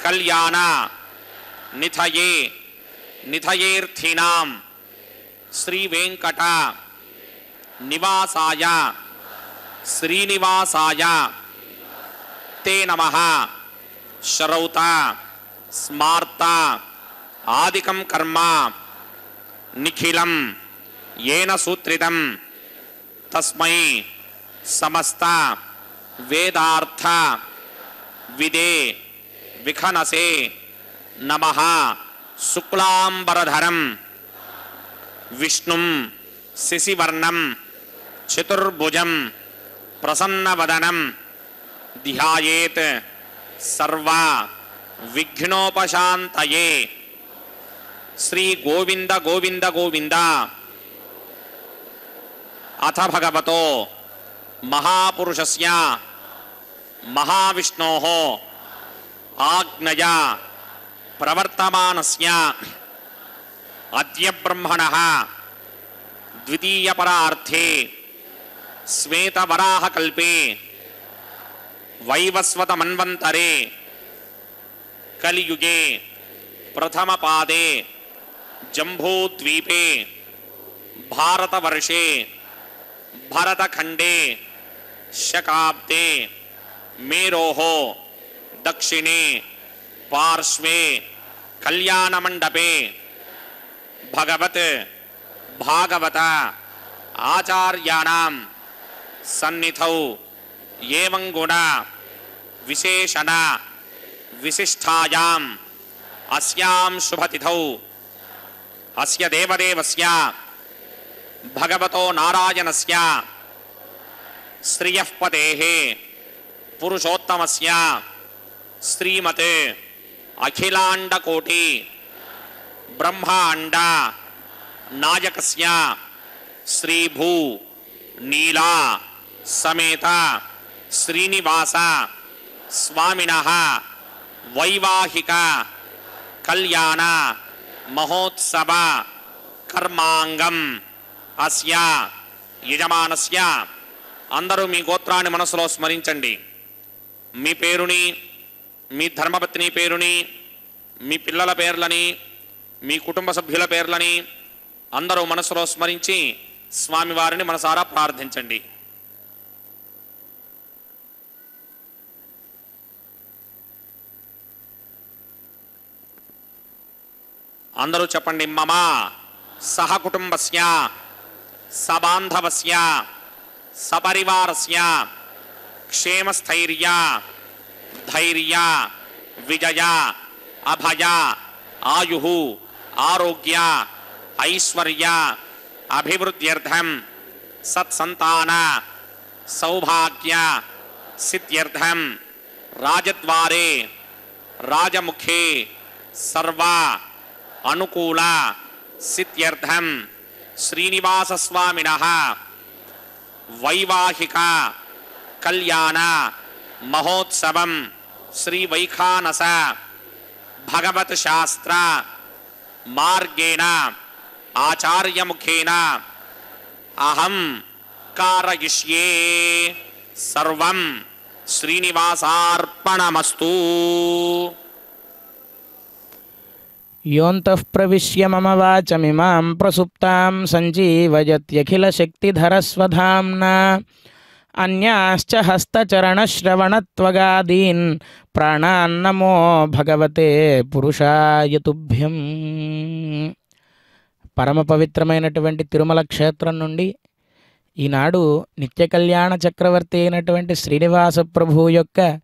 कल्याण निथये निथयेर्थीनां श्री वेंकट निवासाय श्रीनिवासाय ते नमः। श्रौता स्मार्ता आदिकं कर्म निखिलं येन सूत्रितं तस्मै समस्त वेदार्थ विदे विखनसे नमः। शुक्लांबरधरं विष्णुं शशिवर्णं चतुर्भुजं प्रसन्नवदनं ध्यायेत् सर्व विघ्नोपशान्तये। श्री गोविंद गोविंद गोविंद। अथ भगवतो महापुरुषस्य महाविष्णोः आज्ञया प्रवर्तमानस्य अद्य ब्रह्मणः द्वितीयपरार्थे श्वेतवराहकल्पे वैवस्वतमन्वन्तरे कलियुगे प्रथमपादे जम्बूद्वीपे भारतवर्षे भरतखण्डे शकाब्दे मेरोः दक्षिणे पार्श्वे कल्याणमण्डपे भगवत भागवत आचार्याणां सन्निधौ एवं गुण विशेषण विशिष्टायाम् अस्यां शुभतिथौ अस्य देवदेवस्य भगवतो नारायणस्य श्रियः पतेः पुरुषोत्तमस्य श्रीमते अखिलांडकोटि ब्रह्मांड नायकस्य श्रीभू नीला समेत श्रीनिवास स्वामिनः वैवाहिक कल्याण महोत्सव कर्मांगम अस्या यजमानस्य अंदरू मी गोत्राన్ని మనసులో స్మరించండి। మీ పేరుని మీ ధర్మపత్ని పేరుని మీ పిల్లల పేర్లని మీ కుటుంబ సభ్యుల పేర్లని అందరూ మనసులో స్మరించి స్వామివారిని మనసారా ప్రార్థించండి। అందరూ చెప్పండి। మమ సహకుటుంబస్య సబాంధవస్య సపరివారస్య क्षेमस्थैर्य धैर्य विजय अभय आयुः आरोग्य ऐश्वर्य अभिवृद्ध्यर्थं सत्संतान सौभाग्य सिद्ध्यर्थं राजद्वारे राजमुखे सर्व अनुकूल सिद्ध्यर्थं श्रीनिवास स्वामिनः वैवाहिक कल्याण महोत्सवं श्री वैखानस भगवत शास्त्र मार्गेण आचार्य मुखेन అహం కారయిష్యే. సర్వం శ్రీనివాసార్పణమస్తు. యోంతః ప్రవిశ్య మమ వాచమిమాం ప్రసుప్తాం సంజీవయత్యఖిలశక్తిధరస్వధామ్నా అన్యాశ్చ హస్తచరణశ్రవణత్వగాదీన్ ప్రాణాన్నమో భగవతే పురుషాయ తుభ్యం. పరమ పవిత్రమైనటువంటి తిరుమల క్షేత్రం నుండి ఈనాడు నిత్య కళ్యాణ చక్రవర్తి అయినటువంటి శ్రీనివాస ప్రభువు యొక్క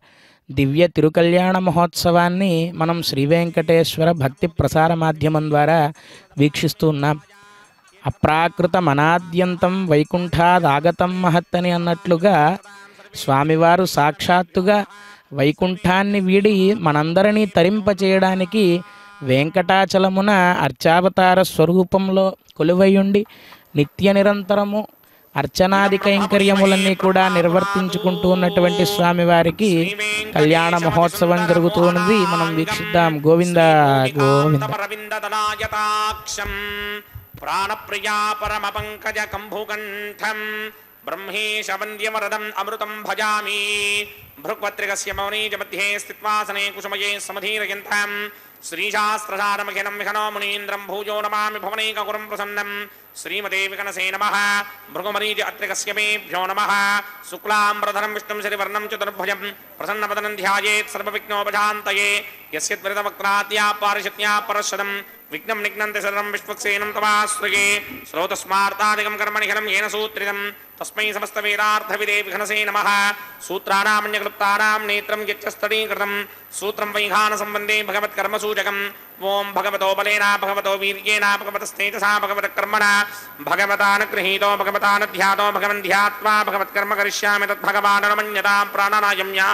దివ్య తిరుకల్యాణ మహోత్సవాన్ని మనం శ్రీ వెంకటేశ్వర భక్తి ప్రసార మాధ్యమం ద్వారా వీక్షిస్తూ ఉన్నాం. అప్రాకృతం అనాద్యంతం వైకుంఠాదాగతం మహత్ అని అన్నట్లుగా స్వామివారు సాక్షాత్తుగా వైకుంఠాన్ని వీడి మనందరినీ తరింపచేయడానికి వెంకటాచలమున అర్చావతార స్వరూపంలో కొలువయుండి నిత్య నిరంతరము అర్చనాది కైంకర్యములన్నీ కూడా నిర్వర్తించుకుంటూ ఉన్నటువంటి స్వామివారికి కళ్యాణ మహోత్సవం జరుగుతూ ఉన్నది. మనం వీక్షిద్దాం. గోవింద గోవింద. ప్రాణప్రియా పరమ పంకజ కంభుకంఠం బ్రహ్మేశ వంద్యవరదం అమృతం భజామి. భృక్పత్రికస్య మౌనీజ మధ్యే స్థిత్వాసనే కుసుమయే సమధీరయంతం శ్రీశాస్త్రసారమఖిలం విహనో మునీంద్రం భూజో నమామి భవనైకగురం ప్రసన్నం. శ్రీమతే వికనసే నమః. భృగుమరీజ అత్రికస్య మేభ్యో నమః. శుక్లాంబరధరం విష్ణుం శశివర్ణం చతుర్భుజం ప్రసన్నవదనం ధ్యాయేత్ సర్వవిఘ్నోపశాంతయే. యస్య త్వరితవక్త్రాత్యా పారిషత్యా పరశదం విఘ్నం నిఘ్నంతి సర్వం విశ్వక్సేనం తమాశ్రయే. శ్రోతస్మార్తాదికం కర్మనిఖిలం येन सूत्रितं तस्मै समस्तवेदार्थविदे विघ्नसे नमः. सूत्राणामन्यक्लुप्तानां नेत्रं यच्चस्तडीकृतं सूत्रं वैघानसम्बन्धे भगवत्कर्मसूचकम्. ओं भगवतो बलेन भगवतो वीर्येण भगवतस्तेजसा भगवतकर्मणा भगवतानुगृहीतो भगवतानुध्यातो भगवन् ध्यात्वा भगवत्कर्म करिष्यामि तद्भगवानमन्यतां प्राणानायम्या.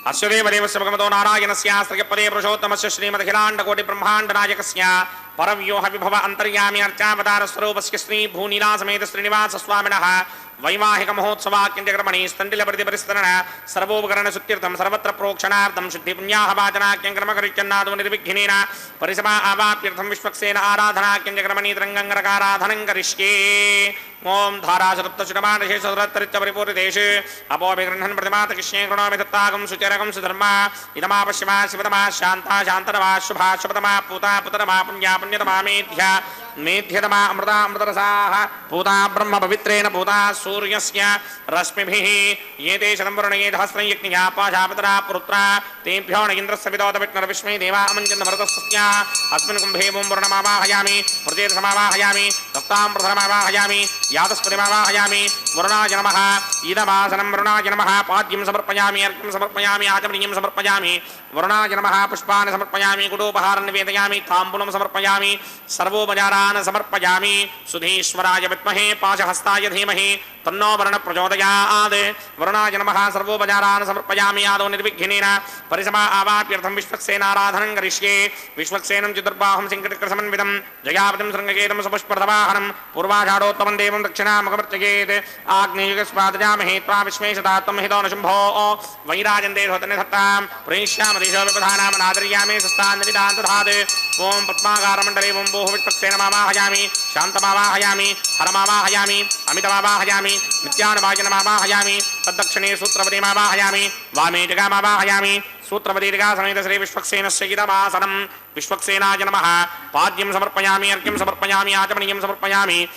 अस्य देवदेवस्य भगवतो नारायणस्य श्रीपदे पुरुषोत्तमस्य श्रीमदखिलाण्डकोटिब्रह्माण्डनायकस्य परव्योह विभव अन्तर्यामि अर्चावतार स्वरूपस्य श्री भूनीलासमेत श्रीनिवास स्वामिनः वैवाहिक महोत्सवाक्यंजक्रमणि स्तंडिल प्रतिपरिस्तरण सर्वोपकरण सुत्यर्थम सर्वत्र प्रोक्षणार्थम शुद्धि पुण्याहवाचनाक्यंक्रम करिष्यन्नादो निर्विघ्नेन परिसमा आवाप्यर्थम विश्वक्सेन आराधनाक्यंजक्रमणि तरंगंगरकाराधनं करिष्ये. ओम धाराशरप्तशुनमानशेषरत्तरित्य परिपूर्णदेशे अपोभिगृह्णन् प्रतिमात कृष्णे कृणोमि दत्तागं सुचरकं सुधर्मा इदमापश्यमा शिवतमा शान्ता शान्तरमा शुभा शुभतमा पूता पुतरमा पुण्या पुण्यतमा मेध्या मेध्यतमा अमृता अमृतरसाः पूता ब्रह्म पवित्रेण पूता सूर्यस्य रश्मिभिः एते शतंवरुणये सहस्रं यज्ञया पाशापतरा पुत्रा तेभ्यो न इन्द्रस्य विदोतविष्णुर्विश्वे देवा अमञ्जन्मरुतस्य अस्मिन् कुम्भे ओं वरुणमावाहयामि प्रजेतसमावाहयामि दत्तामृतमावाहयामि यातस्पतिमावाहयामि. वरुणाय नमः. इदमासनं वरुणाय नमः. पाद्यं समर्पयामि अर्घ्यं समर्पयामि आचमनीयं समर्पयामि. वरुणाय नमः. पुष्पाणि समर्पयामि गुडोपहारं निवेदयामि ताम्बूलं समर्पयामि सर्वोपचारान् समर्पयामि. सुधीश्वराय विद्महे पाशहस्ताय धीमहि तन्नो वरुणः प्रचोदयात्. वरुणाय नमः. सर्वोपचारान् समर्पयामि आदौ निर्विघ्नेन परिसमा आवाप्यर्थं विश्वक्सेनाराधनं करिष्ये. विश्वक्सेनं चतुर्बाहुं सिंहचक्रसमन्वितं जयावतिं शृङ्गकेतं सुपुष्पदवाहनं पूर्वाषाढोत्तमं देवं दक्षिणामुखमर्चयेत्. आग्नेयुगस्वादजामहे त्वा विश्वेशदात्तं हितो न शुम्भो वैराजन्ते धोतनिधत्तां प्रेष्यामदिशो विपधानामनादर्यामि सस्तान्निदान् दधात्. ओं पद्माकारमण्डले ओं भूः विश्वक्सेनमावाहयामि शान्तमावाहयामि हरमावाहयामि अमितमावाहयामि नित्यानुवाचनमावाहयामि. तद्दक्षिणे सूत्रपतिमावाहयामि वामे जगामावाहयामि. सूत्रपतिर्गा समेत श्री विश्वक्सेनस्य इदमासनं. विश्वक्सेनाय नमः. पाद्यं समर्पयामि अर्घ्यं समर्पयामि आचमनीयं समर्पयामि.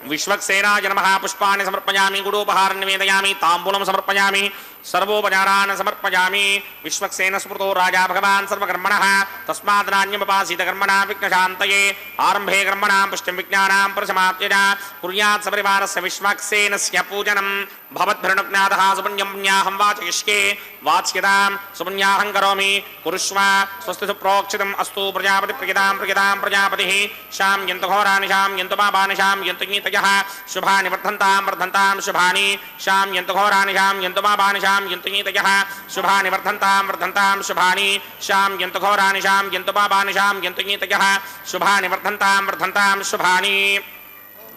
विश्वक्सेनाय नमः. पुष्पाणि समर्पयामि गुडोपहारं निवेदयामि ताम्बूलं समर्पयामि सर्वोपचारान् समर्पयामि. विश्वक्सेन स्मृतो राजा भगवान् सर्वकर्मणः तस्मात् नान्यमुपासीत कर्मणा विघ्नशान्तये. आरम्भे कर्मणां पुष्टिं विज्ञानां परिसमाप्यया कुर्यात् सपरिवारस्य विश्वक्सेनस्य पूजनं. भवद्भिर्नुज्ञातः सुपुण्यं पुण्याहं वाचयिष्ये. वाच्यतां सुपुण्याहं करोमि कुरुष्व. स्वस्ति सुप्रोक्षितम् अस्तु प्रजापतिप्रियतां प्रियतां प्रजापतिः. शां यन्तु घोराणि शां यन्तु पापानि शां यन्तु गीतयः शुभानि वर्धन्तां वर्धन्तां शुभानि. शां यन्तु घोराणि शां यन्तु पापानि शां यन्तु गीतयः शुभानि वर्धन्तां वर्धन्तां शुभानि. शां यन्तु घोराणि शां यन्तु पापानि शां यन्तु गीतयः शुभानि वर्धन्तां वर्धन्तां शुभानि.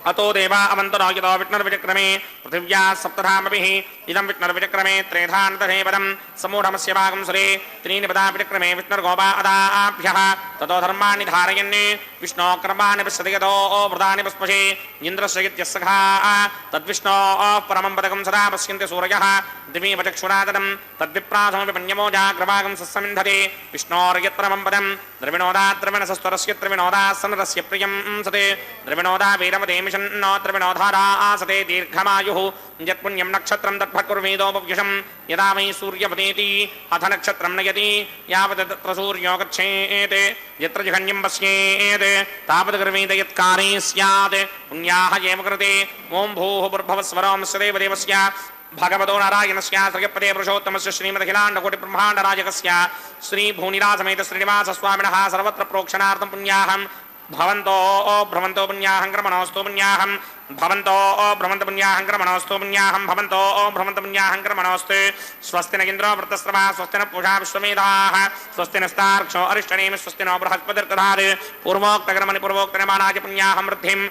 अतो देवा अवन्तरो यतो विष्णुर्विचक्रमे पृथिव्या सप्तधामभिः इदं विष्णुर्विचक्रमे त्रेधान्तरे पदं समूढमस्य भागं सुरे त्रीणि पदा विचक्रमे विष्णुर्गोपा अदाभ्यः ततो धर्माणि धारयन् विष्णो कर्माणि पश्यति यतो वृतानि पुष्पशे इन्द्रस्य इत्यस्सखा तद्विष्णो परमं पदकं सदा पश्यन्ति सूरयः दिवीव चक्षुरादनं तद्विप्रासमपि पण्यमो जाग्रभागं सस्समिन्धते विष्णोर्यत्परमं पदं द्रविणोदा द्रविणसस्वरस्य त्रिविनोदा सनरस्य प्रियं सते द्रविणोदा वीरमते मिषन्नो त्रिविनोधारा आसते दीर्घमायुः यत्पुण्यं नक्षत्रं तत्फकुर्वेदोपव्युषं यदा वै सूर्यपतेति अथ नक्षत्रं नयति यावत् तत्र सूर्यो गच्छेत् यत्र जघन्यं पश्येत् तावत् कर्मेत यत्कारे स्यात् पुण्याः एव कृते ॐ भूः भुर्भुवस्वरं सदेवदेवस्य भगवतो नारायणस्य श्रीपदे पुरुषोत्तमस्य श्रीमदखिलाण्डकोटिब्रह्माण्डनायकस्य श्रीभूनिरासमेत श्रीनिवासस्वामिनः सर्वत्र प्रोक्षणार्थं पुण्याहं भवन्तो भ्रमन्तो पुण्याहं क्रमणोऽस्तु पुण्याहं भवन्तो भ्रमन्त पुण्याहं क्रमणोऽस्तु पुण्याहं भवन्तो भ्रमन्त पुण्याहं क्रमणोऽस्तु स्वस्ति न इन्द्रो वृत्तस्रवा स्वस्ति न पूषा विश्वमेधाः स्वस्ति नस्तार्क्ष्यो अरिष्टनेमि स्वस्ति नो बृहस्पतिर्दधात् पूर्वोक्तकर्मणि पूर्वोक्तनिर्माणाय पुण्याहं वृद्धिं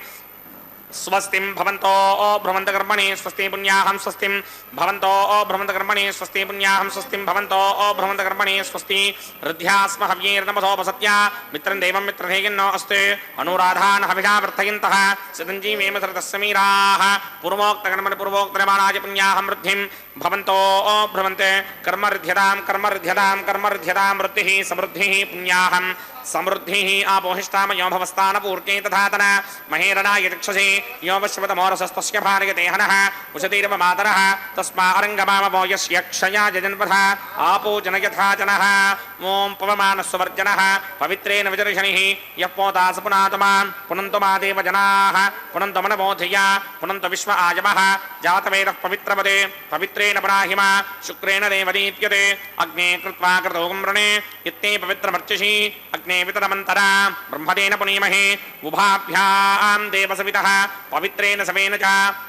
स्वस्तिं भवन्तो भ्रमन्तकर्मणि स्वस्ति पुण्याहं स्वस्तिं भवन्तो भ्रमन्तकर्मणि स्वस्ति पुण्याहं स्वस्तिं भवन्तो भ्रमन्तकर्मणि स्वस्ति हृद्यास्म हव्यैर्नमसोपसत्या मित्रं देवं मित्रधेयन्नो अस्ते अनुराधान् हविषा वर्धयन्तः सदञ्जीवेम सरतस्समीराः पूर्वोक्तकर्मणि पूर्वोक्तनिर्माणाय पुण्याहं वृद्धिं भवन्तो भ्रमन्ते कर्मऋध्यतां कर्मऋध्यतां कर्मऋध्यतां वृद्धिः समृद्धिः पुण्याहं समृद्धिः आपोहिष्टामयो भवस्तानपूर्त्यै तथातन महेरणाय चक्षसे यो वश्वतमोरसस्तस्य भारयते हनः उशतीर्व मातरः तस्मा अरङ्गमामवो यस्य क्षयाय जन्मथा आपो जनयथा जनः ॐ पवमानस्वर्जनः पवित्रेण विदर्शनिः यः पोतास पुनातमा पुनन्तु मा देव जनाः पुनन्तु मनबोधया पुनन्तु विश्व आयवः जातवेदः पवित्रपदे पवित्रेण पराहिमा शुक्रेण देवदीत्यते अग्ने कृत्वा कृतोगं वृणे इत्ते पवित्रमर्चिषि अग्ने वितरमन्तरा ब्रह्मदेन पुनीमहे उभाभ्यां देवसवितः पवित्रेण सवेन च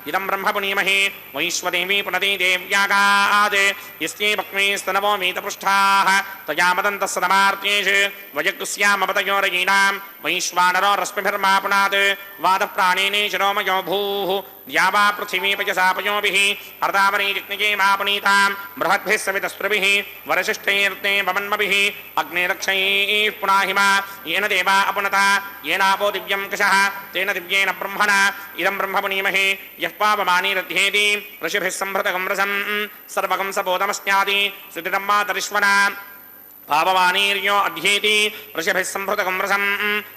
इदं ब्रह्म पुनीमहे वैश्वदेवी पुनति देव्यागात् यस्यै भक्मेस्तनवो वीतपृष्ठाः तया मदन्तः सदमार्त्येषु वयकुस्यामपतयोरयीनां वैश्वानरो रश्मिभिर्मापुनात् वादप्राणेने शिरोमयो भूः द्यावा पृथिवी पयसापयोभिः अर्धावरी जिग्निके मापुनीतां बृहद्भिः सवितस्त्रिभिः वरशिष्ठैर्ते भवन्मभिः अग्निरक्षैः पुनाहिमा येन देवा अपुनता येनापो दिव्यं कषः तेन दिव्येन ब्रह्मणा इदं ब्रह्म पुनीमहे यः पावमानीरध्येति ऋषिभिः सम्भृतकं रसं सर्वकं सपोतमस्याति सुदितं मातरिश्वना पावमानीर्यो अध्येति ऋषिभिः सम्भृतकं रसं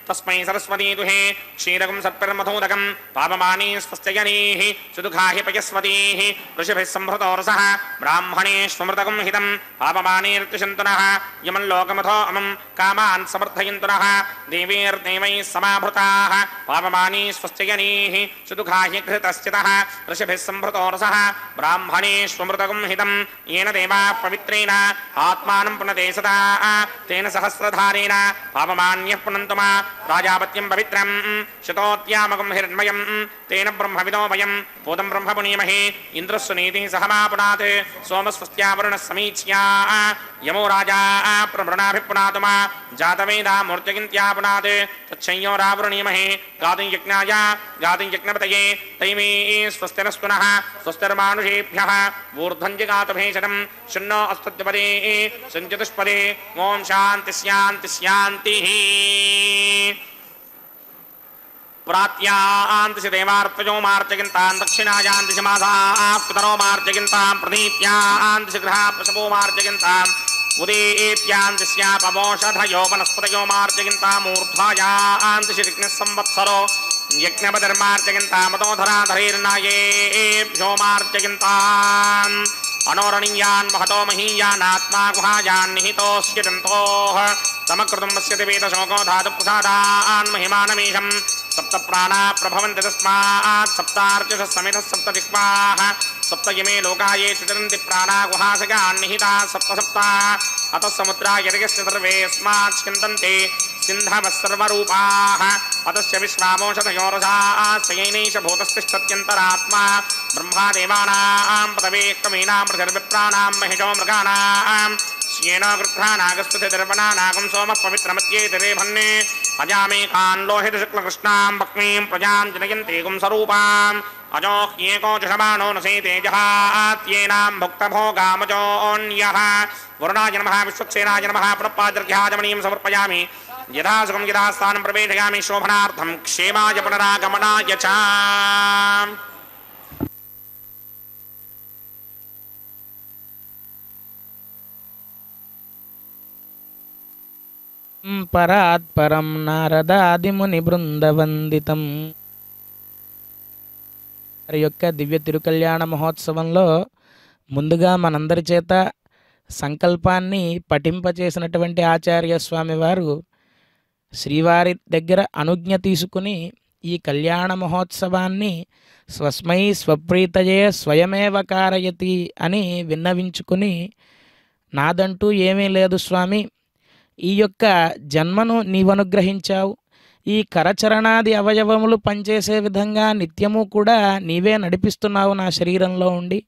तस्मै सरस्वती दुहे क्षीरकं सत्पिर्मधोदकं पावमानी स्वस्त्ययनीः सुदुःखाहि पयस्वतीः ऋषिभिः सम्भृतो रसः ब्राह्मणेष्वमृतकं हितं पावमानीर्तिशन्तुनः यमल्लोकमथो अमं कामान् समर्थयन्तुनः देवीर्देवैः समाभृताः पावमानी स्वस्त्ययनीः सुदुःखाहि घृतश्चितः ऋषिभिः सम्भृतो रसः ब्राह्मणेष्वमृतकं हितं येन देवाः पवित्रेण आत्मानं पुनते सदा तेन सहस्रधारेण पावमान्यः पुनन्तु मा राजापत्यं पवित्रं शतोत्यामकं हिरण्मयं तेन ब्रह्मविदो वयं पूतं ब्रह्म पुनीमहे इन्द्रस्य नीतिः सहमापुनात् सोमस्वस्त्या वरुणः समीच्या यमो राजा प्रवृणाभिपुनातु मा जातवेदा मूर्तिगिन्त्यापुनात् तच्छंयोरावृणीमहे गातुं यज्ञाय गातुं यज्ञपतये तैमे स्वस्तिरस्तुनः स्वस्तिर्मानुषेभ्यः ऊर्ध्वञ्जगातभेषणं शन्नो अस्तुत्यपदे सञ्चतुष्पदे ॐ शान्ति शान्ति शान्तिः प्रात्यान्तिश देवार्तयो मार्जयन्तां दक्षिणायान्तिश मासाः पितरो मार्जयन्तां प्रदीत्यान्तिश गृहा पशवो मार्जयन्ताम् उदेत्यान्तिश्यापवोषधयो वनस्पतयो मार्जयन्तामूर्ध्वायान्तिश ऋग्नः संवत्सरो यज्ञपतिर्मार्जयन्तामतोधराधरेर्नायेभ्यो मार्जयन्ताम् अनोरणीयान् महतो महीयानात्मा गुहायान् निहितोऽस्य जन्तोः समकृतुम्बस्य दिवेदशोको धातुप्रसादान् महिमानमीशं सप्त प्राणा प्रभवन्ति तस्मात् सप्तार्चसः समितः सप्त जिह्वाः सप्त इमे लोकाये चितरन्ति प्राणा गुहासगान् निहिताः सप्त सप्ता अतः समुद्रा यर्यस्य सर्वेऽस्मात् स्यन्दन्ते सिन्धवः सर्वरूपाः अतस्य विश्वामोषधयोरसाः सयैनैष भूतस्तिष्ठत्यन्तरात्मा ब्रह्मा देवानां पदवे कवीनां पृथिर्विप्राणां महिषो मृगाणां श्येन गृध्रा नागस्तुति दर्पणा नागं सोमः पवित्रमत्येतिरेभन्ने अजामेकान् लोहितशुक्लकृष्णां भक्मीं प्रजां जनयन्तीगुं स्वरूपाम् अजो ह्येको जुषमाणो न सेते जहात्येनां भुक्तभोगामजोऽन्यः वरुणाय नमः विश्वक्सेनाय नमः पुनःपाद्रघ्याजमणीं समर्पयामि यथा सुखं यथा स्थानं प्रवेशयामि शोभनार्थं क्षेमाय पुनरागमनाय च పరాత్పరం నారదాదిముని బృందవందితం. వారి యొక్క దివ్య తిరుకల్యాణ మహోత్సవంలో ముందుగా మనందరి చేత సంకల్పాన్ని పఠింపచేసినటువంటి ఆచార్య స్వామి వారు శ్రీవారి దగ్గర అనుజ్ఞ తీసుకుని ఈ కళ్యాణ మహోత్సవాన్ని స్వస్మై స్వప్రీతయే స్వయమేవ కారయతి అని విన్నవించుకుని, నాదంటూ ఏమీ లేదు స్వామి, ఈ యొక్క జన్మను నీవనుగ్రహించావు, ఈ కరచరణాది అవయవములు పనిచేసే విధంగా నిత్యము కూడా నీవే నడిపిస్తున్నావు నా శరీరంలో ఉండి,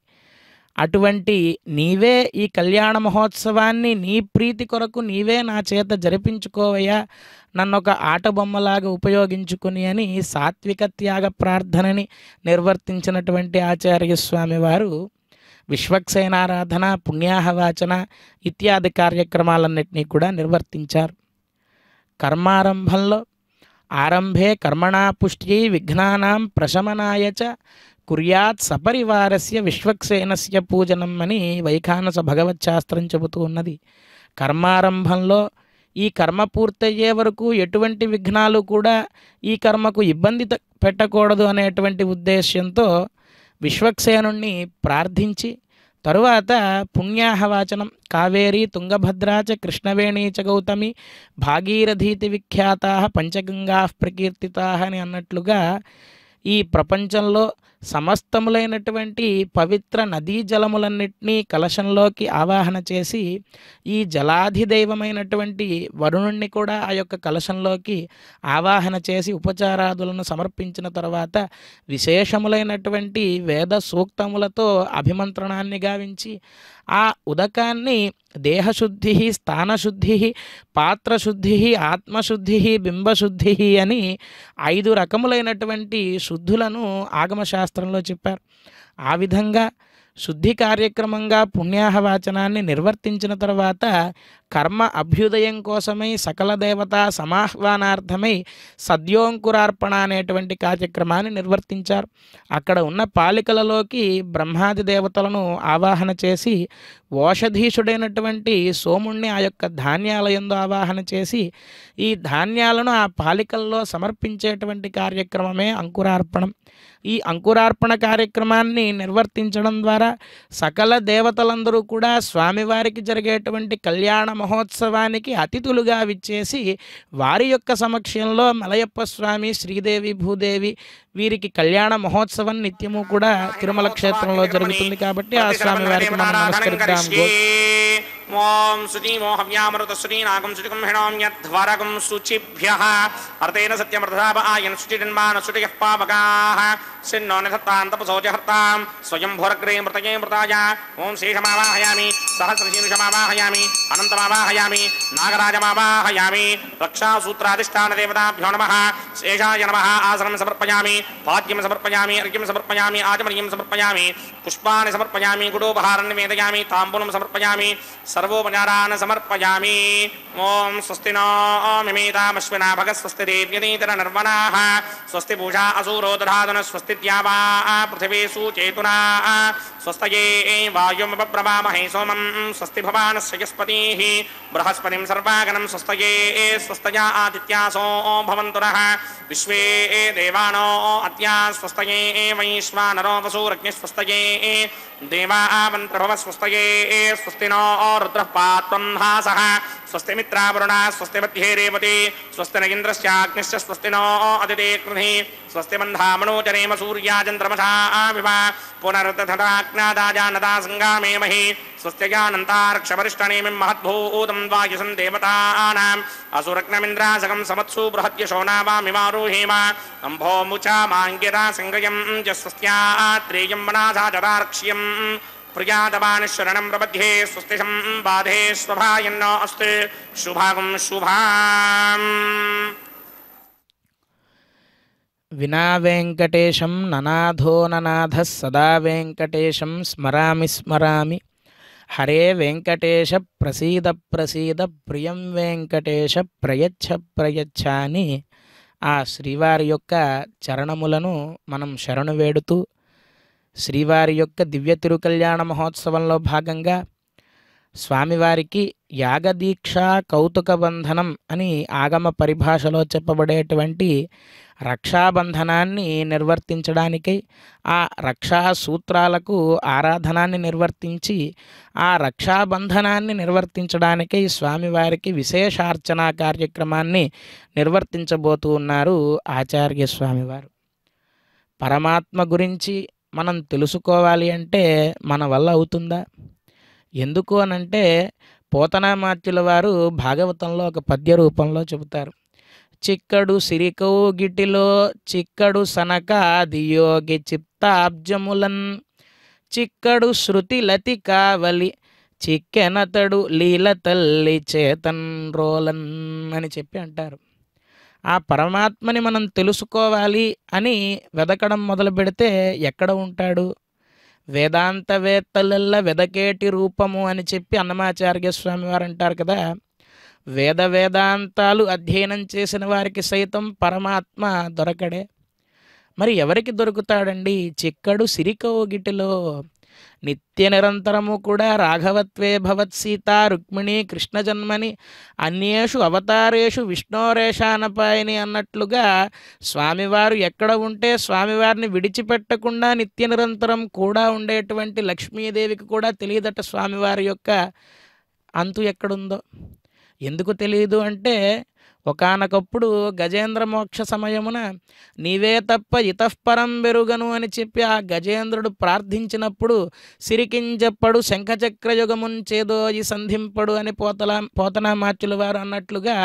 అటువంటి నీవే ఈ కళ్యాణ మహోత్సవాన్ని నీ ప్రీతి కొరకు నీవే నా చేత జరిపించుకోవయ్యా, నన్ను ఒక ఆట బొమ్మలాగా ఉపయోగించుకుని అని సాత్విక త్యాగ ప్రార్థనని నిర్వర్తించినటువంటి ఆచార్య స్వామి వారు విశ్వక్సేనారాధన, పుణ్యాహవాచన ఇత్యాది కార్యక్రమాలన్నింటినీ కూడా నిర్వర్తించారు. కర్మారంభంలో ఆరంభే కర్మణా పుష్ట్యై విఘ్నానాం ప్రశమనాయ చ కుర్యాత్ సపరివారస్య విశ్వక్సేనస్య పూజనం అని వైఖానస భగవచ్శాస్త్రం చెబుతూ ఉన్నది. కర్మారంభంలో ఈ కర్మ పూర్తయ్యే వరకు ఎటువంటి విఘ్నాలు కూడా ఈ కర్మకు ఇబ్బంది పెట్టకూడదు అనేటువంటి ఉద్దేశ్యంతో విశ్వక్సేనుణ్ణి ప్రార్థించి తరువాత పుణ్యాహవాచనం కావేరీ తుంగభద్రా చ కృష్ణవేణీ చ గౌతమి భాగీరథీతి విఖ్యాతా పంచగంగా ప్రకీర్తితా అని అన్నట్లుగా ఈ ప్రపంచంలో సమస్తములైనటువంటి పవిత్ర నదీ జలములన్నింటినీ కలశంలోకి ఆవాహన చేసి ఈ జలాధిదైవమైనటువంటి వరుణుణ్ణి కూడా ఆ యొక్క కలశంలోకి ఆవాహన చేసి ఉపచారాదులను సమర్పించిన తర్వాత విశేషములైనటువంటి వేద సూక్తములతో అభిమంత్రణాన్ని గావించి ఆ ఉదకాన్ని దేహశుద్ధి, స్థానశుద్ధి, పాత్రశుద్ధి, ఆత్మశుద్ధి, బింబశుద్ధి అని 5 రకములైనటువంటి శుద్ధులను ఆగమశాస్త్రంలో చెప్పారు. ఆ విధంగా శుద్ధి కార్యక్రమంగా పుణ్యాహవాచనాన్ని నిర్వర్తించిన తర్వాత కర్మ అభ్యుదయం కోసమై సకల దేవతా సమాహ్వానార్థమై సద్యోంకురార్పణ అనేటువంటి కార్యక్రమాన్ని నిర్వర్తించారు. అక్కడ ఉన్న పాలికలలోకి బ్రహ్మాది దేవతలను ఆవాహన చేసి ఓషధీషుడైనటువంటి సోముణ్ణి ఆ యొక్క ధాన్యాలయందు ఆవాహన చేసి ఈ ధాన్యాలను ఆ పాలికల్లో సమర్పించేటువంటి కార్యక్రమమే అంకురార్పణం. ఈ అంకురార్పణ కార్యక్రమాన్ని నిర్వర్తించడం ద్వారా సకల దేవతలందరూ కూడా స్వామివారికి జరిగేటువంటి కళ్యాణ మహోత్సవానికి అతిథులుగా విచ్చేసి వారి యొక్క సమక్షంలో మలయప్ప స్వామి, శ్రీదేవి, భూదేవి వీరికి కళ్యాణ మహోత్సవం నిత్యము కూడా తిరుమల క్షేత్రంలో జరుగుతుంది. కాబట్టి ఆ స్వామి వారికి మనం నమస్కరిద్దాం. ఓం సుజీమో హవ్యామృత శ్రీనాగం శుచికం హిణోమ్యధ్వరగం శుచిభ్యః అర్తేన సత్యమృతాప ఆయన్ శుచిజన్మాన శుచియః పావకాః సిన్నో నిధత్తాం తపసోజహర్తాం స్వయం భోరగ్రే మృతయే మృతాయ ఓం శేషమావాహయామి సహస్రశీర్షమావాహయామి అనంతమావాహయామి నాగరాజమావాహయామి రక్షాసూత్రాధిష్టాన దేవతాభ్యో నమః శేషాయ నమః ఆసనం సమర్పయామి పాద్యం సమర్పయామి అర్ఘ్యం సమర్పయామి ఆచమనీయం సమర్పయామి పుష్పాన్ని సమర్పయామి గుడోపహారం నివేదయామి తాంబూలం సమర్పయామి సర్వోపచారాన్ సమర్పయామి. ఓం స్వస్తి నో మిమేతామశ్వినా భగ స్వస్తి దేవ్యనీతర నర్వణాః స్వస్తి పూషా అసూరో దధాతున స్వస్తి ద్యావా పృథివీషు చేతునా స్వస్తయే వాయుమప్రవామహే సోమం స్వస్తి భవానస్య యస్పతిః బృహస్పతిం సర్వాగణం స్వస్తయే స్వస్తయా ఆదిత్యాసో భవంతు నః విశ్వే దేవానో అత్యా స్వస్తయే వైశ్వానరో వసూరగ్ని స్వస్తయే దేవా మంత్రభవ స్వస్తయే స్వస్తి నో రుద్రః పాత్వం హాసః స్వస్తి మిత్రావరుణ స్వస్తి మధ్యే రేవతి స్వస్తి న ఇంద్రశ్చాగ్నిశ్చ స్వస్తి నో అదితే కృధి స్వస్తి బంధామనోజనేమ సూర్యాచంద్రమసా వివ పునరుద్ధతాజ్ఞాదాజానదా సంగామేమహి స్వస్త్యజానంతారక్షవరిష్టనేమిం మహద్భూతం వాయుసం దేవతానాం అసురగ్నమింద్రాసకం సమత్సు బృహద్యశోనావామిమారుహేమ అంభో ముచా మాంగ్యదా సంగయం చ స్వస్త్యాత్రేయం వనాసా చదార్క్ష్యం ప్రియాదవాని శరణం ప్రబध्ये స్వస్తి సంబాధే స్వభాయన్నో అస్తు శుభాగం శుభాం. వినా వెంకటేశం ననాథో ననాథ సదా వెంకటేశం స్మరామి స్మరామి. హరే వెంకటేశ ప్రసీద ప్రసీద ప్రియం వెంకటేశ ప్రయచ్ఛ ప్రయచ్ఛ అని ఆ శ్రీవారి యొక్క చరణములను మనం శరణు వేడుతూ శ్రీవారి యొక్క దివ్య తిరుకల్యాణ మహోత్సవంలో భాగంగా స్వామివారికి యాగదీక్ష కౌతుక బంధనం అని ఆగమ పరిభాషలో చెప్పబడేటువంటి రక్షాబంధనాన్ని నిర్వర్తించడానికై ఆ రక్షా సూత్రాలకు ఆరాధనాన్ని నిర్వర్తించి ఆ రక్షాబంధనాన్ని నిర్వర్తించడానికై స్వామివారికి విశేషార్చనా కార్యక్రమాన్ని నిర్వర్తించబోతూ ఉన్నారు ఆచార్య స్వామివారు. పరమాత్మ గురించి మనం తెలుసుకోవాలి అంటే మన వల్ల అవుతుందా? ఎందుకు అనంటే పోతనామాత్యుల వారు భాగవతంలో ఒక పద్య రూపంలో చెబుతారు. చిక్కడు సిరికౌగిటిలో చిక్కడు సనకాదియోగి చిత్తాబ్జములన్ చిక్కడు శృతి లతి కావలి చిక్కెనతడు లీల తల్లి చేతన్ రోలన్ అని చెప్పి అంటారు. ఆ పరమాత్మని మనం తెలుసుకోవాలి అని వెదకడం మొదలు పెడితే ఎక్కడ ఉంటాడు? వేదాంతవేత్తలల్ల వెదకేటి రూపము అని చెప్పి అన్నమాచార్య స్వామి వారు అంటారు కదా. వేదాంతాలు అధ్యయనం చేసిన వారికి సైతం పరమాత్మ దొరకడే. మరి ఎవరికి దొరుకుతాడండి? చిక్కడు సిరికౌగిటిలో నిత్య నిరంతరము కూడా రాఘవత్వే భవత్ సీతా రుక్మిణి కృష్ణ జన్మని అన్యేషు అవతారేషు విష్ణోరేషానపాయని అన్నట్లుగా స్వామివారు ఎక్కడ ఉంటే స్వామివారిని విడిచిపెట్టకుండా నిత్య నిరంతరం కూడా ఉండేటువంటి లక్ష్మీదేవికి కూడా తెలియదట స్వామివారి యొక్క అంతు ఎక్కడుందో. ఎందుకు తెలియదు అంటే ఒకానొకప్పుడు గజేంద్ర మోక్ష సమయమున నీవే తప్ప ఇతఃపరం బెరుగను అని చెప్పి ఆ గజేంద్రుడు ప్రార్థించినప్పుడు సిరికింజప్పడు శంఖచక్రయుగమున్ చేదోయి సంధింపడు అని పోతనామాత్యుల వారు అన్నట్లుగా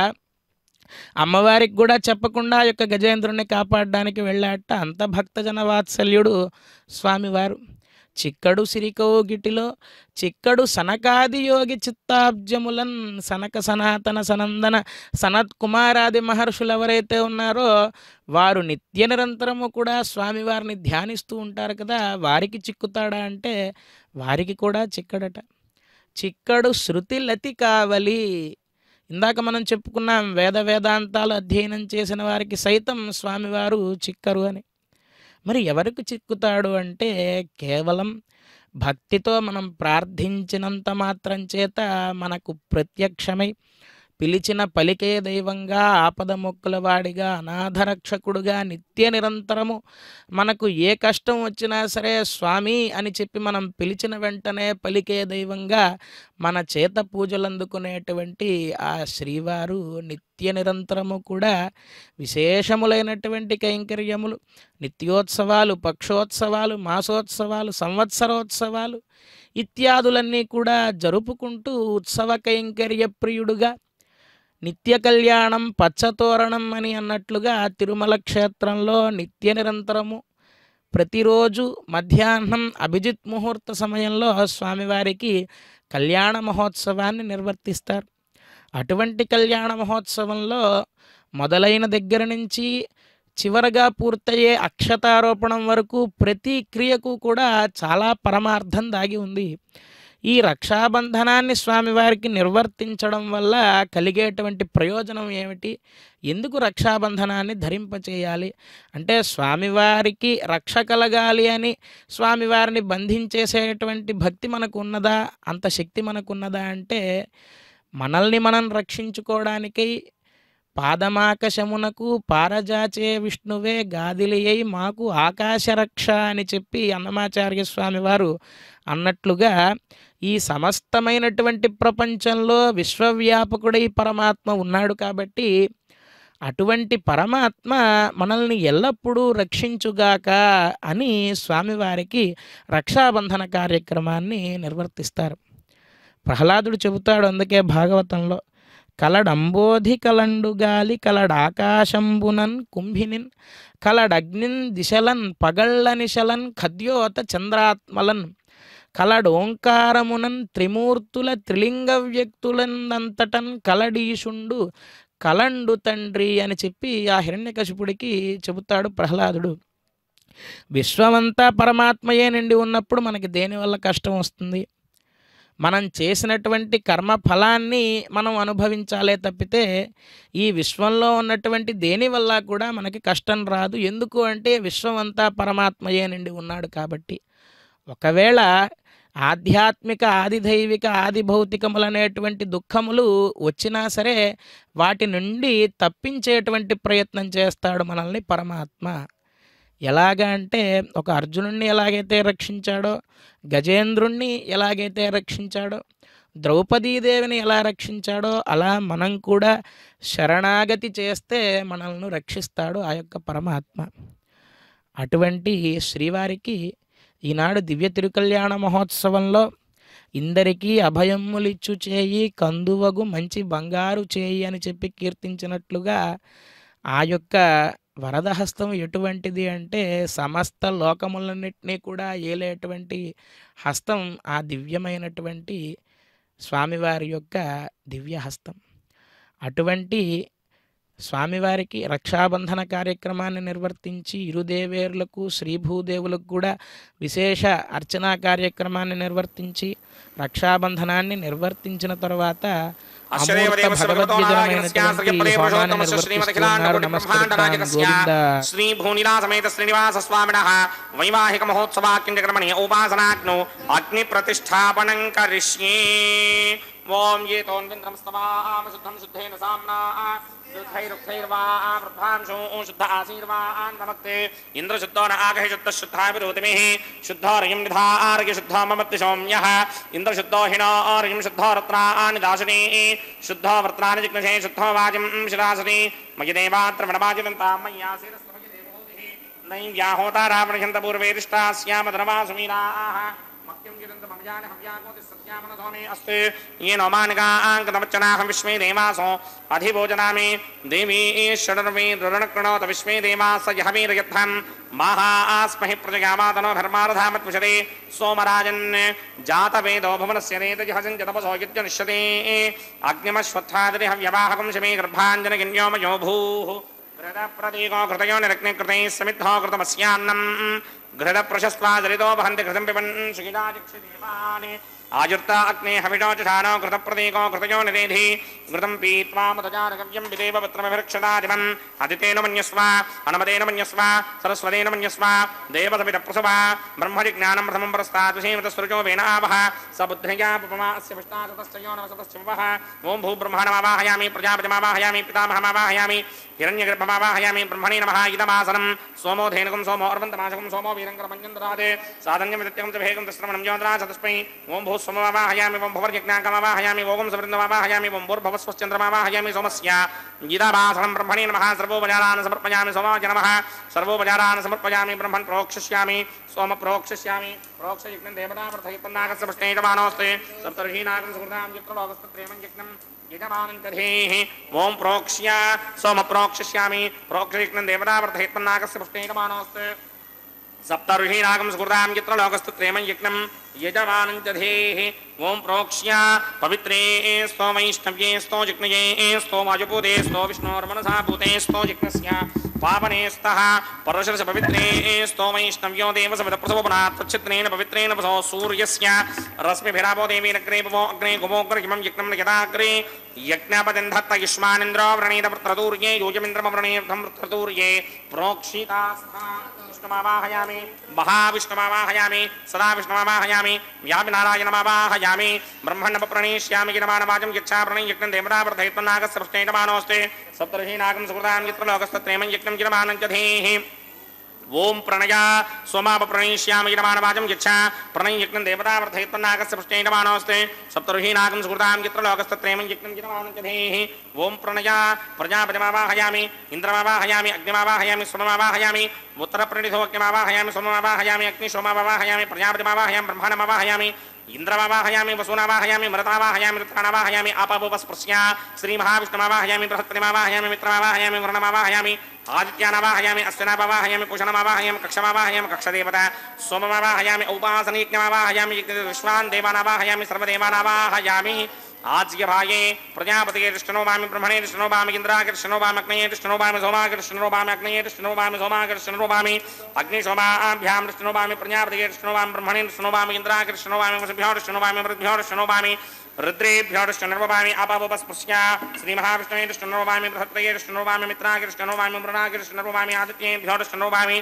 అమ్మవారికి కూడా చెప్పకుండా ఆ యొక్క గజేంద్రుడిని కాపాడడానికి వెళ్ళాట. అంత భక్తజన వాత్సల్యుడు స్వామివారు. చిక్కడు సిరికౌగిటిలో చిక్కడు సనకాది యోగి చిత్తాబ్జములన్ సనక సనాతన సనందన సనత్ కుమారాది మహర్షులు ఎవరైతే ఉన్నారో వారు నిత్య నిరంతరము కూడా స్వామివారిని ధ్యానిస్తూ ఉంటారు కదా. వారికి చిక్కుతాడా అంటే వారికి కూడా చిక్కడట. చిక్కడు శృతి లతి కావలి. ఇందాక మనం చెప్పుకున్నాం వేదాంతాలు అధ్యయనం చేసిన వారికి సైతం స్వామివారు చిక్కరు అని. మరి ఎవరికి చిక్కుతాడు అంటే కేవలం భక్తితో మనం ప్రార్థించినంత మాత్రం చేత మనకు ప్రత్యక్షమై పిలిచిన పలికే దైవంగా ఆపద మొక్కుల వాడిగా అనాథరక్షకుడుగా నిత్య నిరంతరము మనకు ఏ కష్టం వచ్చినా సరే స్వామి అని చెప్పి మనం పిలిచిన వెంటనే పలికే దైవంగా మన చేత పూజలు అందుకునేటువంటి ఆ శ్రీవారు నిత్య నిరంతరము కూడా విశేషములైనటువంటి కైంకర్యములు, నిత్యోత్సవాలు, పక్షోత్సవాలు, మాసోత్సవాలు, సంవత్సరోత్సవాలు ఇత్యాదులన్నీ కూడా జరుపుకుంటూ ఉత్సవ కైంకర్య ప్రియుడుగా నిత్య కళ్యాణం పచ్చతోరణం అని అన్నట్లుగా తిరుమల క్షేత్రంలో నిత్య నిరంతరము ప్రతిరోజు మధ్యాహ్నం అభిజిత్ ముహూర్త సమయంలో స్వామివారికి కళ్యాణ మహోత్సవాన్ని నిర్వర్తిస్తారు. అటువంటి కళ్యాణ మహోత్సవంలో మొదలైన దగ్గర నుంచి చివరగా పూర్తయ్యే అక్షతారోపణం వరకు ప్రతి క్రియకు కూడా చాలా పరమార్థం దాగి ఉంది. ఈ రక్షాబంధనాన్ని స్వామివారికి నిర్వర్తించడం వల్ల కలిగేటువంటి ప్రయోజనం ఏమిటి? ఎందుకు రక్షాబంధనాన్ని ధరింపచేయాలి అంటే స్వామివారికి రక్ష కలగాలి అని స్వామివారిని బంధించేసేటువంటి భక్తి మనకు ఉన్నదా, అంత శక్తి మనకున్నదా అంటే మనల్ని మనం రక్షించుకోవడానికై పాదమాకశమునకు పారజాచే విష్ణువే గాదిలియై మాకు ఆకాశరక్ష అని చెప్పి అన్నమాచార్య స్వామి వారు అన్నట్లుగా ఈ సమస్తమైనటువంటి ప్రపంచంలో విశ్వవ్యాపకుడై పరమాత్మ ఉన్నాడు కాబట్టి అటువంటి పరమాత్మ మనల్ని ఎల్లప్పుడూ రక్షించుగాక అని స్వామివారికి రక్షాబంధన కార్యక్రమాన్ని నిర్వర్తిస్తారు. ప్రహ్లాదుడు చెబుతాడు అందుకే భాగవతంలో, కలడంబోధి కలండు గాలి కలడాకాశంబునన్ కుంభినిన్ కలడగ్నిన్ దిశలన్ పగళ్ళ నిశలన్ ఖద్యోత చంద్రాత్మలన్ కలడోంకారమునన్ త్రిమూర్తుల త్రిలింగ వ్యక్తులందంతటన్ కలడీషుండు కలండు తండ్రి అని చెప్పి ఆ హిరణ్యకశిపుడికి చెబుతాడు ప్రహ్లాదుడు. విశ్వమంతా పరమాత్మయే నిండి ఉన్నప్పుడు మనకి దేనివల్ల కష్టం వస్తుంది? మనం చేసినటువంటి కర్మ ఫలాన్ని మనం అనుభవించాలే తప్పితే ఈ విశ్వంలో ఉన్నటువంటి దేనివల్ల కూడా మనకి కష్టం రాదు. ఎందుకు అంటే విశ్వం అంతా పరమాత్మయే నిండి ఉన్నాడు కాబట్టి. ఒకవేళ ఆధ్యాత్మిక ఆదిదైవిక ఆది భౌతికములనేటువంటి దుఃఖములు వచ్చినా సరే వాటి నుండి తప్పించేటువంటి ప్రయత్నం చేస్తాడు మనల్ని పరమాత్మ. ఎలాగా అంటే ఒక అర్జునుడిని ఎలాగైతే రక్షించాడో, గజేంద్రుణ్ణి ఎలాగైతే రక్షించాడో, ద్రౌపదీదేవిని ఎలా రక్షించాడో అలా మనం కూడా శరణాగతి చేస్తే మనల్ని రక్షిస్తాడు ఆ యొక్క పరమాత్మ. అటువంటి శ్రీవారికి ఈనాడు దివ్య తిరుకల్యాణ మహోత్సవంలో ఇందరికీ అభయములిచ్చు చేయి కందువగు మంచి బంగారు చేయి అని చెప్పి కీర్తించినట్లుగా ఆ యొక్క వరదహస్తం ఎటువంటిది అంటే సమస్త లోకములన్నింటినీ కూడా ఏలేటువంటి హస్తం ఆ దివ్యమైనటువంటి స్వామివారి యొక్క దివ్యహస్తం. అటువంటి స్వామివారికి రక్షాబంధన కార్యక్రమాన్ని నిర్వర్తించి ఇరుదేవేరులకు శ్రీభూదేవులకు కూడా విశేష అర్చనా కార్యక్రమాన్ని నిర్వర్తించి రక్షాబంధనాన్ని నిర్వర్తించిన తర్వాత శ్రీ భూనిలా సమేత శ్రీనివాస స్వామినః వైవాహిక మహోత్సవాక్యక్రమణి ఉపాసనాగ్నో అగ్ని ప్రతిష్టాపనం కరిష్యే. ఓం ఏ తోన్వింద్రం స్తవామ శుద్ధం శుద్ధేన సామ్నా శుద్ధైరుక్తైర్వా వృద్ధాంశో శుద్ధ ఆశీర్వాన్ నమస్తే ఇంద్రశుద్ధో న ఆగహి శుద్ధ శుద్ధాభిరోతిమిః శుద్ధోర్యం నిధార్య శుద్ధో మమత్తి సౌమ్యః ఇంద్రశుద్ధో హినోర్యం శుద్ధో రత్నాని దాశినీ శుద్ధో వృత్నాని జిగ్నశే శుద్ధో వాజిం శిరాసని మయి దేవాత్ర వనవాజినంతాం మయ్యాసిరస్తమయి దేవోదిః నైవ్యాహోతారావణిహంత పూర్వేరిష్టాస్యామ ధనవాసుమీరాః विश्वे देवासो अधिभोजनामि देवी षडर्वीरुणकृणोत विश्वे देवास यहवीरयद्धं महास्महि प्रजगामातनो धर्मारधामत्विषदे सोमराजन् जातवेदो भुवनस्य रेतजहसं जतपसो युज्यनिष्यते अग्निमश्वत्थादिह व्यवाहकं शमे गर्भाञ्जनगिन्योमयो भूः घृतप्रतीको घृतयो निरग्निकृते समिद्धो घृतमस्यान्नम् घृतप्रशस्त्वादरितो वहन्ति घृतं पिबन् सुखिदाचिक्षिदेवानि आजुर्ता अग्ने हविषोचषाणो घृतप्रतीको घृतयो निरेधि घृतं पीत्वा मुदजारगव्यं विदेव पत्रमभिरक्षदादिवम् अदितेन मन्यस्व अनुमतेन मन्यस्व सरस्वतेन मन्यस्व देवसवितप्रसवा ब्रह्मजिज्ञानं प्रथमं परस्ताद्विषेमतसृजो वेनावः स बुद्धिया पुपमा अस्य विष्टासतश्चयो नवसतश्च वः ॐ भूब्रह्मणमावाहयामि प्रजापतिमावाहयामि पितामहमावाहयामि हिरण्यगर्भमावाहयामि ब्रह्मणे नमः इदमासनं सोमो धेनुकं सोमो अर्वन्तमाशकं सोमो वीरङ्करमञ्जन्दरादे साधन्यं विदत्यं च भेगं तस्त्रमणं ज्योतिरा सतस्मै ॐ भूस्वमवाहयामि ॐ भुवर्यज्ञाकमवाहयामि ॐ समृद्धमवाहयामि ॐ भूर्भुवस्वश्चन्द्रमवाहयामि सोमस्य इदमासनं ब्रह्मणे नमः सर्वोपचारान् समर्पयामि सोमाय नमः सर्वोपचारान् समर्पयामि ब्रह्मन् प्रोक्षिष्यामि सोम प्रोक्षिष्यामि प्रोक्षयज्ञं देवतावर्धयितन्नागस्य पुष्णेजमानोऽस्ते सप्तर्षीनागं सुकृतां चित्रलोकस्तत्रेमं यज्ञं यजमानन्तधेः ॐ प्रोक्ष्य सोम प्रोक्षिष्यामि प्रोक्षयज्ञं देवतावर्धयितन्नागस्य पुष्णेजमानोऽस्ते सप्तर्षीनागं सुकृतां चित्रलोकस्तत्रेमं यज्ञं यजमानन्तधेः ॐ प्रोक्ष्य पवित्रे स्तो वैष्णव्ये स्तो जिग्नये स्तो वायुपूते स्तो विष्णोर्मनसा भूते स्तो जिग्नस्य पावने स्तः परशुरस पवित्रे स्तो वैष्णव्यो देवसवितप्रसवपनात्तच्छित्रेण पवित्रेण वसो सूर्यस्य रश्मिभिरापो देवीनग्रे पवो अग्ने गुमोग्रगिमं यज्ञं यदाग्रे यज्ञपतिन्धत्त युष्मानिन्द्रो व्रणीत वृत्रतूर्ये योजमिन्द्रमव्रणीर्धं वृत्रतूर्ये प्रोक्षितास्था विष्णुमावाहयामि महाविष्णुमावाहयामि सदा विष्णुमावाहयामि व्यापिनारायणमावाहयामि ब्रह्मण्डप्रणीष्यामि गिरमानवाचं यच्छा प्रणयज्ञं देवतावर्धयित्वन्नागस्य पुष्णेजमानोऽस्ते सप्तर्षीनागं सुकृतां चित्रलोकस्तत्रेमं यज्ञं गिरमानं च धेः ओम प्रणया सोमाप प्रणयिष्यामि गिरमानवाचं यच्छा प्रणयज्ञं देवतावर्धयित्वन्नागस्य पुष्णेजमानोऽस्ते सप्तर्षीनागं सुकृतां चित्रलोकस्तत्रेमं यज्ञं गिरमानं च धेः ओम प्रणया प्रजापतिमावाहयामि इन्द्रमावाहयामि अग्निमावाहयामि सोममावाहयामि उत्तरप्रणिधोऽग्निमावाहयामि सोममावाहयामि अग्निशोममावाहयामि प्रजापतिमावाहयामि ब्रह्माणमावाहयामि इंद्रमावाहयामि वसुनावाहयामि मृतावाहयामि रुद्राणावाहयामि आपावोपस्पृश्या श्रीमहाविष्णुमावाहयामि बृहस्पतिमावाहयामि मित्रमावाहयामि वरुणमावाहयामि आदित्यानावाहयामि अश्विनावाहयामि कुशलमावाहयामि कक्षमावाहयामि कक्षदेवता सोममावाहयामि उपासनीज्ञमावाहयामि विश्वान् देवानावाहयामि सर्वदेवानावाहयामि आज्यभागे प्रजापतये कृष्णोभामि ब्रह्मणे कृष्णोभामि इन्द्राकृष्णोभामि अग्नये कृष्णोभामि सोमाकृष्णोभामि अग्नये कृष्णोभामि सोमाकृष्णोभामि अग्निशोभाभ्यां कृष्णोभामि प्रजापतये कृष्णोभामि ब्रह्मणे कृष्णोभामि इन्द्राकृष्णोभामि वसुभ्यो कृष्णोभामि मरुद्भ्यो कृष्णोभामि रुद्रेभ्यो कृष्णोभामि अपावपस्पृश्य श्रीमहाविष्णवे कृष्णोभामि बृहत्पतये कृष्णोभामि मित्राय कृष्णोभामि मृणाय कृष्णोभामि आदित्येभ्यो कृष्णोभामि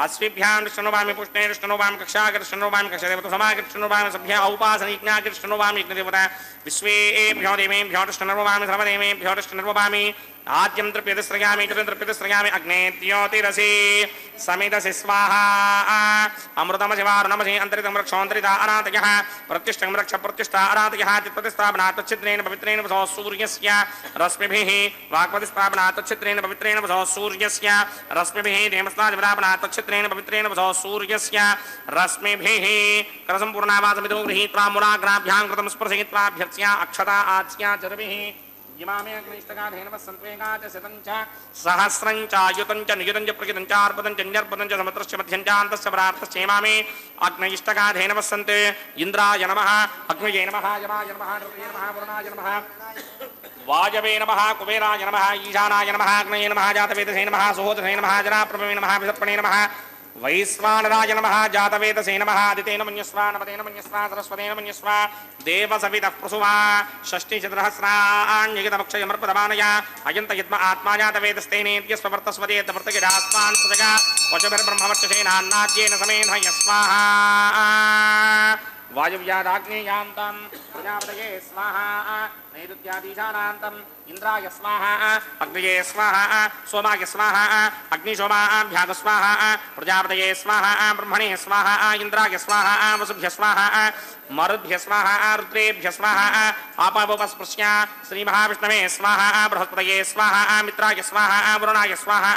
अश्विभ्यां कृष्णोभामि पुष्णे कृष्णोभामि कक्षा कृष्णोभामि कक्षदेवता समा कृष्णोभामि सभ्य औपासनयज्ञा कृष्णोभामि यज्ञदेवता विश्वेभ्यो देवेभ्यो कृष्णोभामि सर्वदेवेभ्यो कृष्णोभामि आद्यं तृप्यतिस्रयामि तृप्यतिस्रयामि अग्ने द्योतिरसि समिदसि स्वाहा अमृतमशिवारुणमसि अन्तरितं रक्षोऽन्तरिता अनातयः प्रतिष्ठं रक्ष प्रतिष्ठा अनातयः चित्प्रतिस्थापनात् तच्छिद्रेण पवित्रेण वसो सूर्यस्य रश्मिभिः वाक्प्रतिस्थापनात् तच्छिद्रेण पवित्रेण वसो सूर्यस्य रश्मिभिः देवस्तादिवदापनात् तच्छिद्रेण पवित्रेण वसो सूर्यस्य रश्मिभिः करसम्पूर्णावासमिदो गृहीत्वा मुराग्राभ्यां कृतं स्पर्शयित्वाभ्यर्च्या अक्षता आच्या चर्भिः इमामे अग्निष्टकाधेनवसन्त्वेकाच शतञ्च सहस्रञ्च युतञ्च नियुतञ्च प्रकितञ्च अर्पतञ्च न्यर्पतञ्च समत्रश्च मध्यञ्चान्तश्च परार्थश्च इमामे अग्निष्टकाधेनवसन्ते इन्द्राय नमः अग्नये नमः यमाय नमः रुद्राय नमः वरुणाय नमः वायवे नमः कुबेराय नमः ईशानाय नमः अग्नये नमः जातवेदसे नमः सुहोदसे नमः जनाप्रभवे नमः विसर्पणे नमः वैश्वानराय नमः जातवेदसे नमः आदितेन मन्यस्वा नमतेन मन्यस्वा सरस्वतेन मन्यस्वा देवसवितः प्रसुवा षष्टिचतुरहस्राण्यगितमक्षयमर्पदमानया अयन्त यद्म आत्मा जातवेदस्तेनेत्यस्ववर्तस्वदेतवर्तगिरास्मान् सुजगा वचभिर्ब्रह्मवर्चसेनान्नाद्येन समेधय स्वाहा वायुव्यादाग्नेयान्तं प्रजापतये स्वाहा नैऋत्यादीशानान्तम् इंद्राय स्वाहा अग्नये स्वाहा सोमाय स्वाहा अग्निशोमाभ्याग स्वाहा प्रजापतये स्वाहा ब्रह्मणे स्वाहा इंद्राय स्वाहा वसुभ्य स्वाहा मरुद्भ्य स्वाहा रुद्रेभ्य स्वाहा आपावपस्पृश्य श्रीमहाविष्णवे स्वाहा बृहस्पतये स्वाहा मित्राय स्वाहा वरुणाय स्वाहा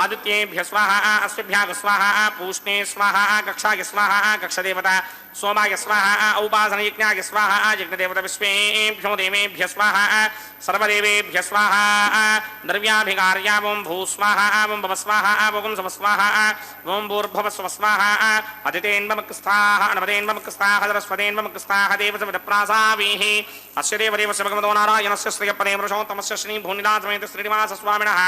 आदित्येभ्य स्वाहा अश्विभ्याग स्वाहा पूष्णे स्वाहा कक्षाय स्वाहा कक्षदेवता सोमाय स्वाहा औपासनयज्ञाय स्वाहा यज्ञदेवता विश्वेभ्यो देवेभ्य स्वाहा सर्वदेवेभ्य स्वाहा द्रव्याभिकार्या ओं भू स्वाहा ओं भव स्वाहा ओं सव स्वाहा ओं भूर्भुव स्व स्वाहा अदितेन्वमक्स्थाः नवदेन्वमक्स्थाः सरस्वतेन्वमक्स्थाः देवसविदप्रासावीः अस्य देवदेवस्य भगवतो नारायणस्य श्रियपदे पुरुषोत्तमस्य श्रीभूनिनाथसमेत श्रीनिवासस्वामिनः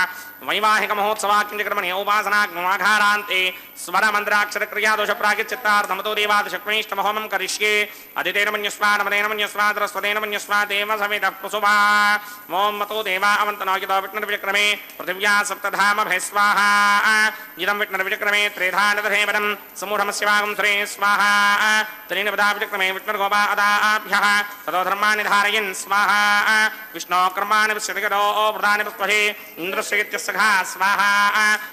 वैवाहिकमहोत्सवाख्यकर्मणि उपासनाग्नमाघारान्ते स्वरमन्त्राक्षरक्रियादोषप्रागिच्चित्तार्थमतो देवादशक्मेष्टमहोमं करिष्ये अदितेन मन्यस्वा नवदेन मन्यस्वा सरस्वतेन मन्यस्वा देवसविदः प्रसुवा ओं मतो देवा अवन्तनो यतो विष्णुर्विक्रमे पृथिव्या सप्तधामभे स्वाहा इदं विष्णुर्विक्रमे त्रेधानदधेवनं समूढमस्य वागं श्रे स्वाहा त्रीणि पदा विक्रमे विष्णुर्गोपा अदाभ्यः ततो धर्माणि धारयन् स्वाहा विष्णो कर्माणि विश्यतिगतो वृदानि पुष्पहे इन्द्रस्य इत्यस्सखा स्वाहा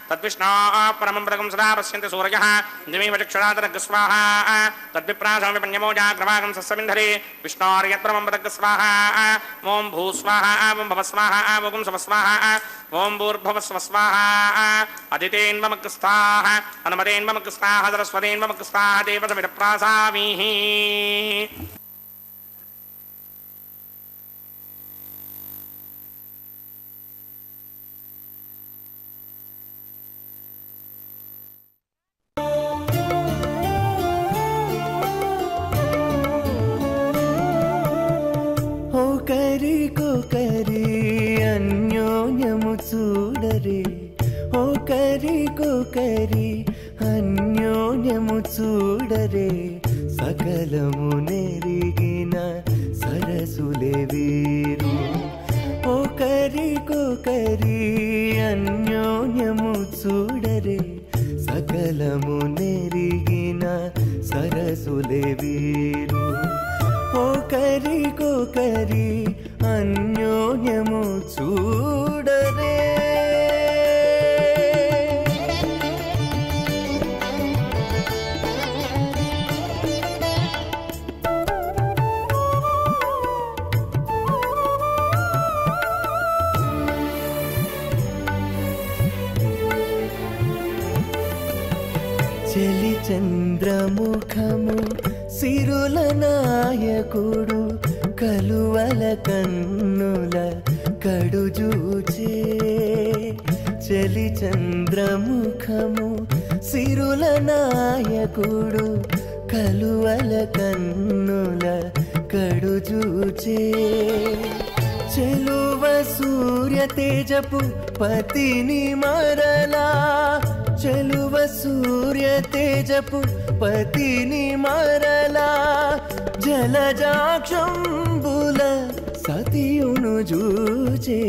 तद्विष्णो परमं प्रगं सदा पश्यन्ति सूर्यः दिवि वचक्षुरातरग स्वाहा तद्विप्रासं विपन्यमो जाग्रवागं सस्यमिन्धरे विष्णोर्यत्परमं पदग स्वाहा ओं भू स्वाहा ओं भव स्वाहा ओं सव स्वाहा ओं भूर्भुव स्व स्वाहा अदितेन्वमक्स्थाः अनुमतेन्वमक्स्थाः सरस्वतेन्वमक्स्थाः देवसविदप्रासावीः అన్యోన్యము చూడరే ఓ కరి అన్యోన్యము చూడరే సకలము నెరిగిన సరసులే వీరు ఓ కరి అన్యోన్యము చూడరే సకలము నెరిగిన సరసులే వీరు ఓ కరి అన్యోన్యము చూడరే చెలి చంద్రముఖము సిరుల నాయకుడు కలువల కన్నుల కడుజూచే చెలి చంద్రముఖము సిరుల నాయకుడు కలువల కన్నుల కడుజూచే చెలువ సూర్య తేజపు పతిని మరలా చెలువ సూర్య తేజపు పతిని మరలా జలజాక్షంబుల సతియును జూచే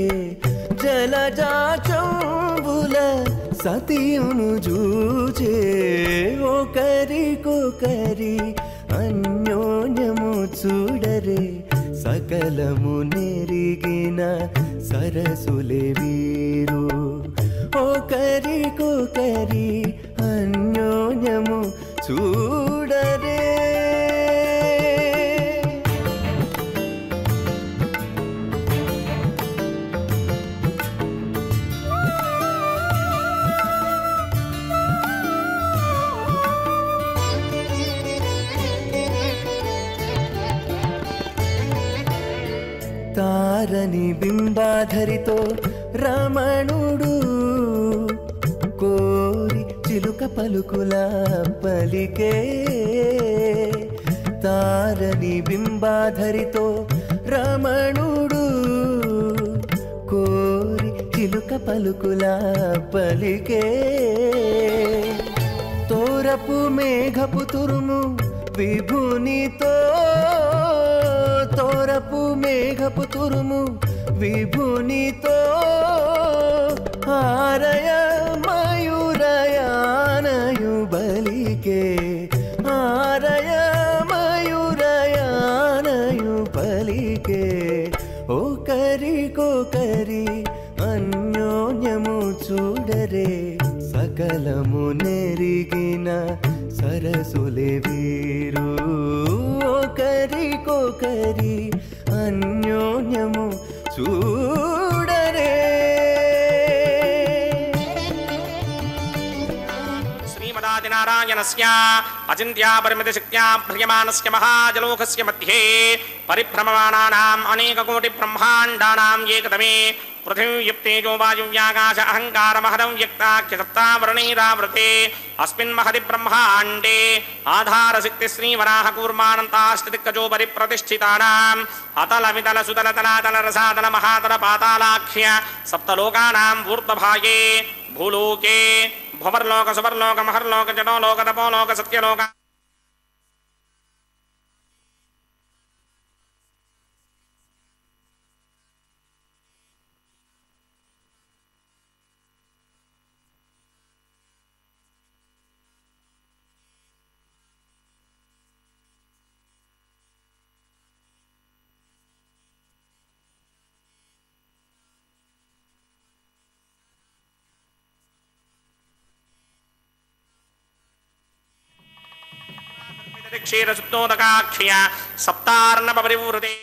జలజాక్షంబుల సతియును జూచే ఒకరికొకరి అన్యోన్యము చూడరే సకలము నెరిగిన సరసులే వీరు ఒకరికొకరి అన్యోన్యము చూడరే తారని బింబాధరితో రమణుడు కోరి చిలుక పలుకుల పలికే తారని బింబాధరితో రమణుడు కోరి చిలుక పలుకుల పలికే తోరపు మేఘపు తురుము విభునితో తోరపు మేఘపు తురుము విభునితో ఆరయ మయూరయానయు బలికే ఆరయ మయూరయానయు బలికే ఒకరికొకరి అన్యోన్యము చూడరే సకలము నెరిగిన సరసులే వీరు ఒకరికొకరి అన్యోన్యము చూడరే శ్రీమదాదినారాయణస్య అచింత్యా పరిమిత శక్త్యా భ్రియమానస్య మహాజలోకస్య మధ్యే పరిభ్రమమానానాం అనేకకోటి బ్రహ్మాండానాం ఏకతమే పృథివ్యుక్తేజో వాయువ్యాకాశ అహంకారమహదం వ్యక్తాఖ్య సప్తావరణైరావృతే అస్మిన్ మహది బ్రహ్మాండే ఆధారశక్తి శ్రీవరాహ కూర్మానంతాష్టదిక్కజో పరిప్రతిష్ఠితానాం అతల వితల సుతల తలాతల రసాతల మహాతల పాతాళాఖ్య సప్తలోకానాం ఊర్ధ్వభాగే భూలోకే భువర్లోక సువర్లోక మహర్లోక జనోలోక తపోలోక సత్యలోక క్షీరసుప్తోదకాఖ్య సప్తార్ణవ పరివృతే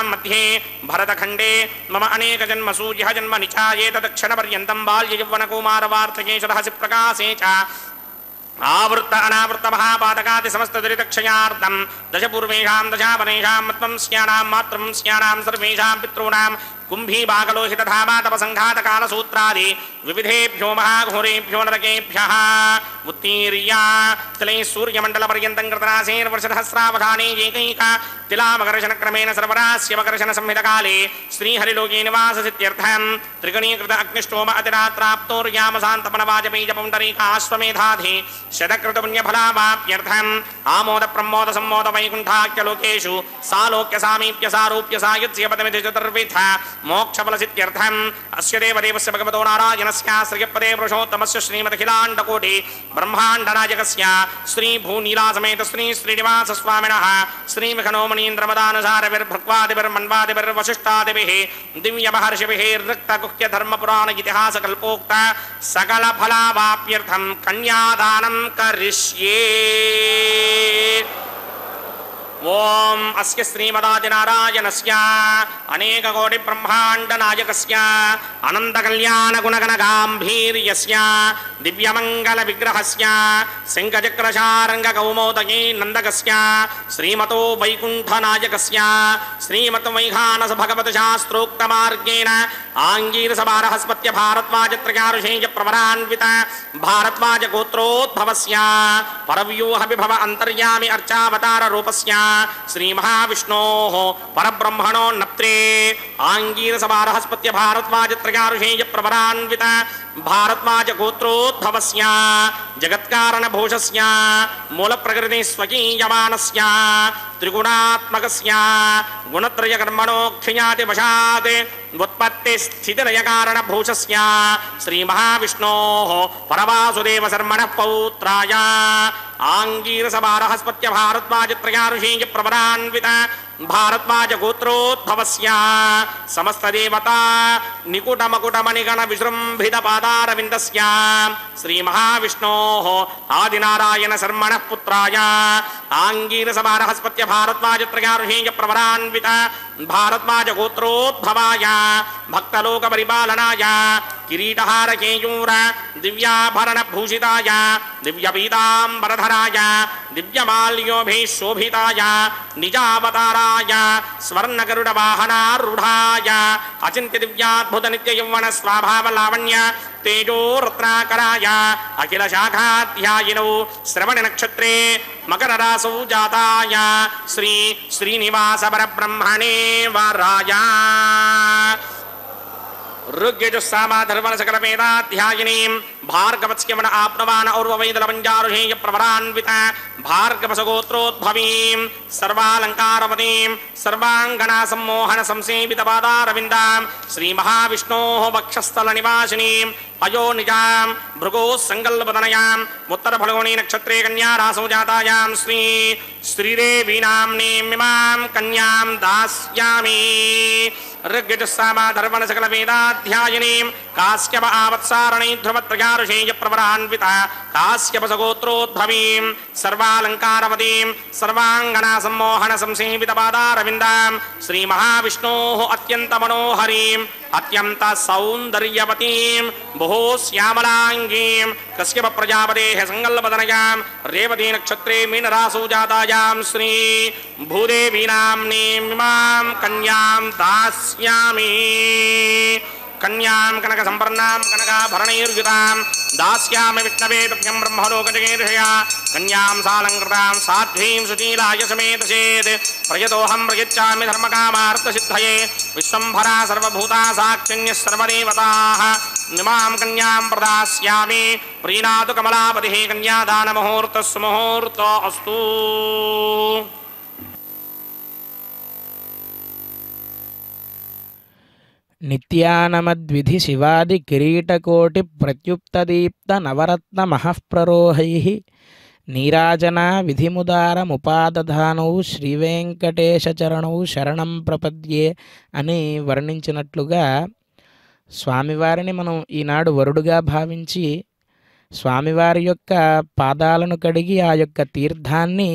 मध्ये भरतखंडे मम अनेक जन्मसु यह जन्म निचायेत दक्षिण पर्यन्तं बाल्य यौवन कौमार वार्धके सदहसि प्रकाशे च आवृत्त अनावृत्त महापातकादि समस्त दुरितक्षयार्धं दश पूर्वेषां दशावनेषां मत्वं स्यानां मात्रं स्यानां सर्वेषां पितॄणां कुंभी बागलोहित धामातप संघात काल सूत्रादि विविधेभ्यो महाघोरेभ्यो नरकेभ्यः उत्तीर्या तिलै सूर्यमंडल पर्यन्तं कृतनासेन वर्षसहस्रावधाने एकैक तिलामकर्षण क्रमेण सर्वरास्य मकर्षण संहित काले श्रीहरिलोके निवास सिद्ध्यर्थं त्रिगुणीकृत अग्निष्टोम अतिरात्राप्तोर्यामसान्तपन वाजपेय पुण्डरीकाश्वमेधाधि शतकृत पुण्यफलावाप्यर्थम् आमोद प्रमोद सम्मोद वैकुण्ठाख्य लोकेषु सालोक्य सामीप्य सारूप्य सायुज्य पदमिति चतुर्विध मोक्षफल सिद्ध्यर्थम् अस्य देवदेवस्य भगवतो नारायणस्य श्रीपदे पुरुषोत्तमस्य श्रीमदखिलाण्डकोटि ब्रह्माण्ड नायकस्य श्री भूनीलासमेत श्री श्रीनिवास स्वामिनः श्रीमखनो मनीन्द्रमदानुसारविर्भक्वादिभिर्मन्वादिभिर्वशिष्टादिभिः दिव्य महर्षिभिः ऋक्तगुह्य धर्म पुराण इतिहास कल्पोक्त सकल फलावाप्यर्थं कन्यादानं करिष्ये। ओम ఓం అస్య శ్రీమదాదినారాయణస్య అనేకకోటి బ్రహ్మాండ నాయకస్య అనంత కళ్యాణ గుణగణ గాంభీర్యస్య దివ్యమంగళ విగ్రహస్య శంఖచక్రశారంగ కౌమోదయీ నందకస్య శ్రీమతో వైకుంఠ నాయకస్య శ్రీమత్ వైఖానస భగవత శాస్త్రోక్త మార్గేణ ఆంగీరస బారహస్పత్య భారద్వాజ త్రయారుషేయ ప్రవరాన్విత భారద్వాజ గోత్రోద్భవస్య పరవ్యూహ విభవ అంతర్యామి అర్చావతార రూపస్య శ్రీ మహావిష్ణోః పరబ్రహ్మణో నప్త్రే ఆంగీరస బారహస్పత్య భారద్వాజ త్రయారుషేయ ప్రవరాన్విత భారద్వాజ గోత్రోద్భవస్య జగత్కారణ భూషస్య మూల ప్రకృతి స్వకీయమానస్య త్రిగుణాత్మకస్య గుణత్రయ కర్మణోక్షయాతి వశాత్ ఉత్పత్తి స్థితిలయ కారణ భూషస్య శ్రీ మహావిష్ణోః పరవాసుదేవ శర్మణః పౌత్రాయ ఆంగీరస బారహస్పత్య భారద్వాజ త్రయారుషేయ ప్రవరాన్విత భారద్వాజ గోత్రోద్భవస్య సమస్త దేవతా నికుట మకుట మణిగణ విజృంభిత పాదారవిందస్య శ్రీ మహావిష్ణోః ఆదినారాయణ శర్మణః పుత్రాయ ఆంగీరస బారహస్పత్య భారద్వాజ త్రయారుషేయ ప్రవరాన్విత భారద్వాజ గోత్రోద్భవాయ భక్తలోక పరిపాలనాయ కిరీటహార కేయూర దివ్యాభరణ భూషితాయ దివ్యపీతాంబరధరాయ దివ్యమాల్యోభిశోభితాయ నిజావతారాయ స్వర్ణగరుడ వాహనారూఢాయ అచింత్య దివ్యాద్భుత నిత్య యౌవన స్వభావ లావణ్య తేజో రత్నాకరాయ అఖిల శాఖాధ్యాయినౌ శ్రవణ నక్షత్రే మకర రాసౌ జాతాయ శ్రీ శ్రీనివాస పరబ్రహ్మణే వరాయ ఋగ్యజుస్సామాధర్వణ సకల వేదాధ్యాయినీం భార్గవస్యమణ ఆప్నవాన ఔర్వవైదలవంజారుషేయ ప్రవరాన్విత భార్గవసగోత్రోద్భవీం సర్వాలంకారవతీం సర్వాంగణా సమ్మోహన సంసేవిత పాదారవిందాం శ్రీ మహావిష్ణోః వక్షస్థల నివాసినీం అయో నిజాం భృగో సంకల్పతనయాం ఉత్తర ఫల్గుణీ నక్షత్రే కన్యా రాసౌ జాతాయాం శ్రీ శ్రీదేవీ నామ్నీమిమాం కన్యాం దాస్యామి ఋగ్యజుస్సామాధర్వణ సకల వేదాధ్యాయినీం కాశ్యప ఆవత్సారణీ ధ్రువత్రయారుషేయ ప్రవరాన్విత కాశ్యపసగోత్రోద్భవీం సర్వాలంకారవతీం సర్వాంగణా సమ్మోహన సంసేవిత పాదారవిందాం శ్రీ మహావిష్ణోః అత్యంత మనోహరీం అత్యంత సౌందర్యవతీం బహో శ్యామలాంగీం కశ్యప ప్రజాపతేః సంకల్పతనయాం రేవతీ నక్షత్రే మీనరాసౌ జాతాయాం శ్రీ భూదేవీ నామ్నీమిమాం కన్యాం దాస్యామి కన్యాం కనక సంపర్ణాం కనకాభరణైర్యుతాం దాస్యామి విష్ణవే తుభ్యం బ్రహ్మలోకజగేర్షయా కన్యాం సాలంకృతాం సాధ్వీం సుశీలాయ సమేతసేత్ ప్రయతోహం ప్రయచ్చామి ధర్మకామార్థసిద్ధయే విశ్వంభరా సర్వభూతా సాక్షిణ్యः సర్వదేవతాః నిమాం కన్యాం ప్రదాస్యామి ప్రీణాతు కమలాపతిః కన్యాదానముహూర్తः సుముహూర్తో అస్తు. నిత్యానమద్విధి శివాది కిరీటకోటి ప్రత్యుప్తదీప్త నవరత్న మహఃప్రరోహై నీరాజనా విధిముదారముపాదధానౌ శ్రీవేంకటేశచరణౌ శరణం ప్రపద్యే అని వర్ణించినట్లుగా స్వామివారిని మనం ఈనాడు వరుడుగా భావించి స్వామివారి యొక్క పాదాలను కడిగి ఆ యొక్క తీర్థాన్ని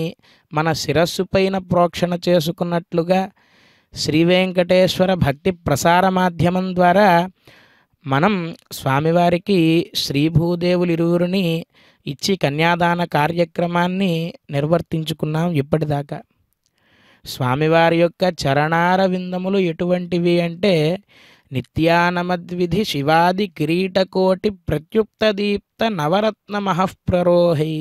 మన శిరస్సు పైన ప్రోక్షణ చేసుకున్నట్లుగా శ్రీ వెంకటేశ్వర భక్తి ప్రసార మాధ్యమం ద్వారా మనం స్వామివారికి శ్రీభూదేవులు ఇరువురిని ఇచ్చి కన్యాదాన కార్యక్రమాన్ని నిర్వర్తించుకున్నాం ఇప్పటిదాకా. స్వామివారి యొక్క చరణార విందములు ఎటువంటివి అంటే నిత్యానమద్విధి శివాది కిరీటకోటి ప్రత్యుప్తదీప్త నవరత్న మహఃప్రరోహై.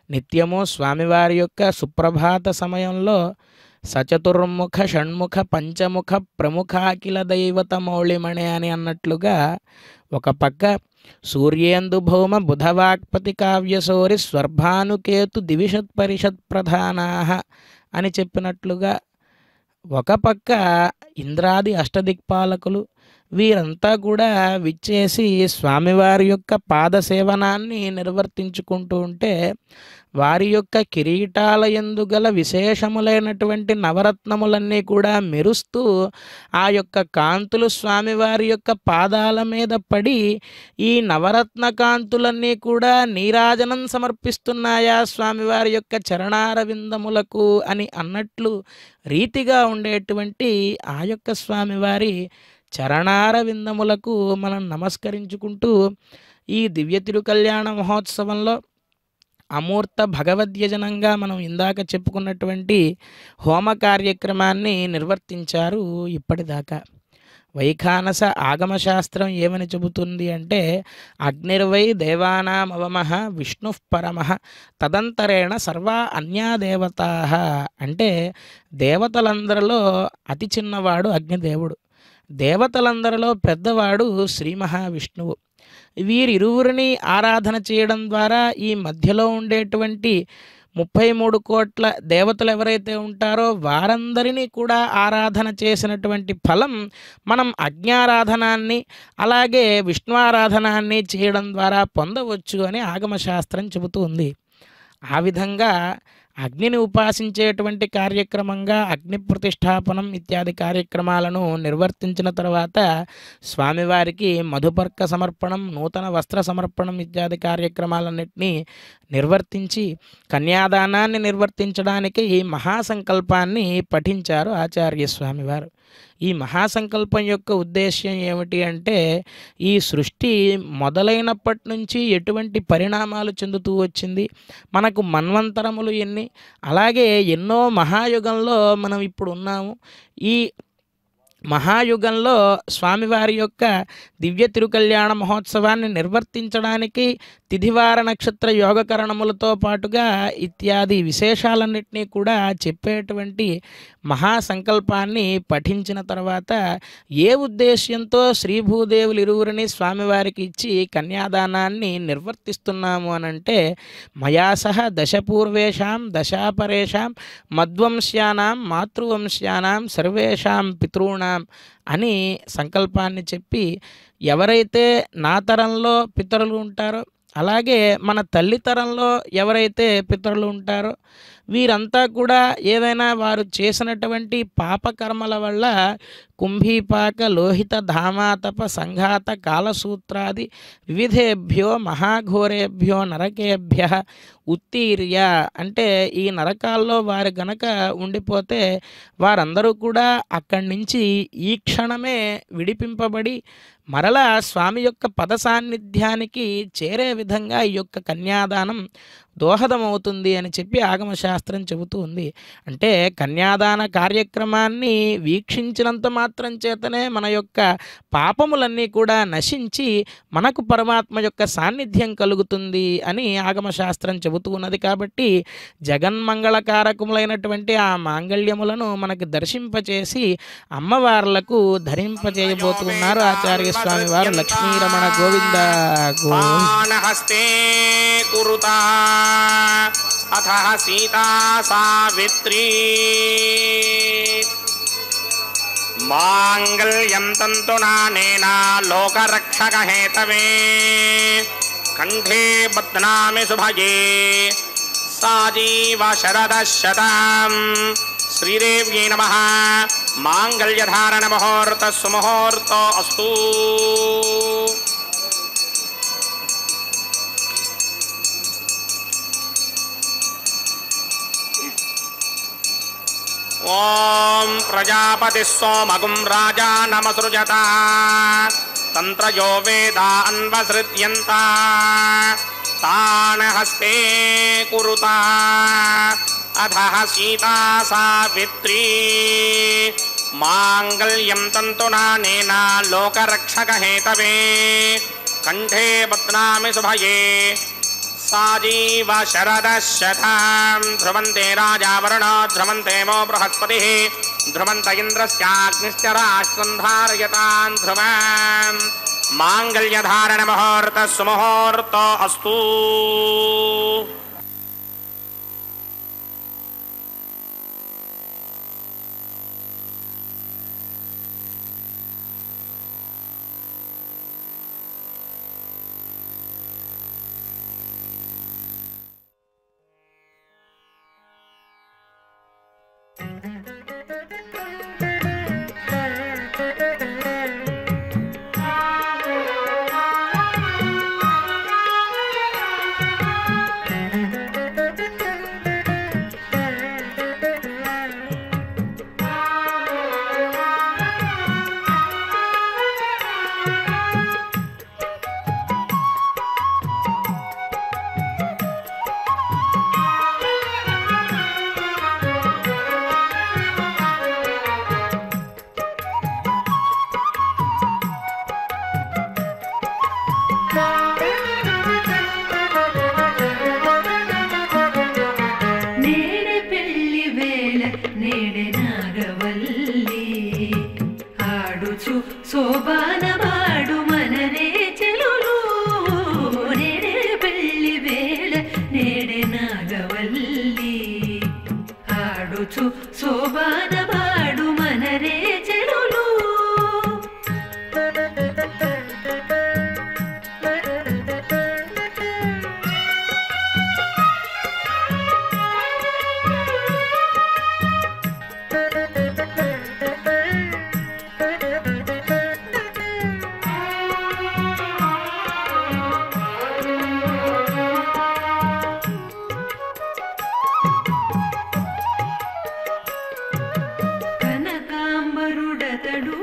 నిత్యము స్వామివారి యొక్క సుప్రభాత సమయంలో సచతుర్ముఖ షణ్ముఖ పంచముఖ ప్రముఖాఖిల దైవత మౌళిమణి అని అన్నట్లుగా ఒక పక్క సూర్యేందు భౌమ బుధవాక్పతి కావ్యసౌరి స్వర్భానుకేతు దివిషత్ పరిషత్ ప్రధానా అని చెప్పినట్లుగా ఒక పక్క ఇంద్రాది అష్టదిక్పాలకులు వీరంతా కూడా విచ్చేసి స్వామివారి యొక్క పాద సేవనాన్ని నిర్వర్తించుకుంటూ ఉంటే వారి యొక్క కిరీటాల యందు గల విశేషములైనటువంటి నవరత్నములన్నీ కూడా మెరుస్తూ ఆ యొక్క కాంతులు స్వామివారి యొక్క పాదాల మీద పడి ఈ నవరత్న కాంతులన్నీ కూడా నీరాజనం సమర్పిస్తున్నాయా స్వామివారి యొక్క చరణారవిందములకు అని అన్నట్లు రీతిగా ఉండేటువంటి ఆ యొక్క స్వామివారి చరణారవిందములకు మనం నమస్కరించుకుంటూ ఈ దివ్య తిరుకల్యాణ మహోత్సవంలో అమూర్త భగవద్యజనంగా మనం ఇందాక చెప్పుకున్నటువంటి హోమ కార్యక్రమాన్ని నిర్వర్తించారు ఇప్పటిదాకా. వైఖానస ఆగమశాస్త్రం ఏమని చెబుతుంది అంటే అగ్నిర్వై దేవానామవమః విష్ణు పరమః తదంతరేణ సర్వా అన్యా దేవతాః అంటే దేవతలందరిలో అతి చిన్నవాడు అగ్నిదేవుడు, దేవతలందరిలో పెద్దవాడు శ్రీ మహావిష్ణువు. వీరిరువురిని ఆరాధన చేయడం ద్వారా ఈ మధ్యలో ఉండేటువంటి 33 కోట్ల దేవతలు ఎవరైతే ఉంటారో వారందరినీ కూడా ఆరాధన చేసినటువంటి ఫలం మనం అగ్నారాధనాన్ని అలాగే విష్ణువారాధనాన్ని చేయడం ద్వారా పొందవచ్చు అని ఆగమశాస్త్రం చెబుతూ ఉంది. ఆ విధంగా అగ్నిని ఉపాసించేటువంటి కార్యక్రమంగా అగ్ని ప్రతిష్టాపనం ఇత్యాది కార్యక్రమాలను నిర్వర్తించిన తర్వాత స్వామివారికి మధుపర్క సమర్పణం, నూతన వస్త్ర సమర్పణం ఇత్యాది కార్యక్రమాలన్నింటినీ నిర్వర్తించి కన్యాదానాన్ని నిర్వర్తించడానికి ఈ మహాసంకల్పాన్ని పఠించారు ఆచార్య స్వామివారు. ఈ మహాసంకల్పం యొక్క ఉద్దేశ్యం ఏమిటి అంటే ఈ సృష్టి మొదలైనప్పటి నుంచి ఎటువంటి పరిణామాలు చెందుతూ వచ్చింది, మనకు మన్వంతరములు ఎన్ని, అలాగే ఎన్నో మహాయుగంలో మనం ఇప్పుడు ఉన్నాము. ఈ మహాయుగంలో స్వామివారి యొక్క దివ్య తిరుకల్యాణ మహోత్సవాన్ని నిర్వర్తించడానికి తిథివార నక్షత్ర యోగకరణములతో పాటుగా ఇత్యాది విశేషాలన్నింటినీ కూడా చెప్పేటువంటి మహాసంకల్పాన్ని పఠించిన తర్వాత ఏ ఉద్దేశ్యంతో శ్రీభూదేవులు ఇరువురిని స్వామివారికి ఇచ్చి కన్యాదానాన్ని నిర్వర్తిస్తున్నాము అనంటే మయా సహ దశపూర్వేషాం దశాపరేషాం మద్వంశ్యానాం మాతృవంశ్యానాం సర్వేషాం పితॄణాం అని సంకల్పాన్ని చెప్పి ఎవరైతే నా తరంలో పితరులు ఉంటారో అలాగే మన తల్లి తరంలో ఎవరైతే పితరులు ఉంటారో వీరంతా కూడా ఏదైనా వారు చేసినటువంటి పాపకర్మల వల్ల కుంభీపాక లోహిత ధామాతప సంఘాత కాలసూత్రాది వివిధేభ్యో మహాఘోరేభ్యో నరకేభ్య ఉత్తీర్య అంటే ఈ నరకాల్లో వారు గనక ఉండిపోతే వారందరూ కూడా అక్కడి నుంచి ఈ క్షణమే విడిపింపబడి మరలా స్వామి యొక్క పద సాన్నిధ్యానికి చేరే విధంగా ఈ యొక్క కన్యాదానం దోహదమవుతుంది అని చెప్పి ఆగమశాస్త్రం చెబుతూ ఉంది. అంటే కన్యాదాన కార్యక్రమాన్ని వీక్షించినంత మాత్రం చేతనే మన యొక్క పాపములన్నీ కూడా నశించి మనకు పరమాత్మ యొక్క సాన్నిధ్యం కలుగుతుంది అని ఆగమశాస్త్రం చెబుతూ ఉన్నది. కాబట్టి జగన్మంగళకారకములైనటువంటి ఆ మాంగళ్యములను మనకు దర్శింపచేసి అమ్మవార్లకు ధరింపచేయబోతున్నారు ఆచార్య స్వామి వారు. లక్ష్మీరమణ గోవింద గోవిందహస్తే కురుతా అథ సీతా సావిత్రీ మాంగళ్యం తంతునానేనా లోకరక్షక హేతవే కంఠే బధ్నామి శుభగే సాజీవ శరదశతం. శ్రీదేవ్యై నమః. మాంగళ్యధారణ ముహూర్త సుముహూర్తో అస్తు. ఓం ప్రజాపతి సోమగుం రాజా నమసృజత తంత్రయో వేదా అన్వసృత్యంత తాన హస్తే కురుతా అధః సీతా సావిత్రీ మాంగళ్యం తంతునానేన లోకరక్షక హేతవే కంఠే బధ్నామి శుభగే సాజీవ శరదశతం. ధ్రువంతే రాజావరుణో ధ్రువంతే మో బృహస్పతిః ధ్రువంత ఇంద్రస్యాగ్నిశ్చ రాష్ట్రం ధారయతాన్ ధ్రువం. మాంగళ్యధారణ ముహూర్త సుముహూర్తో అస్తు. పాడుచు శోభాన పాడు మనరే చెలులు కనకాంబరుడతడు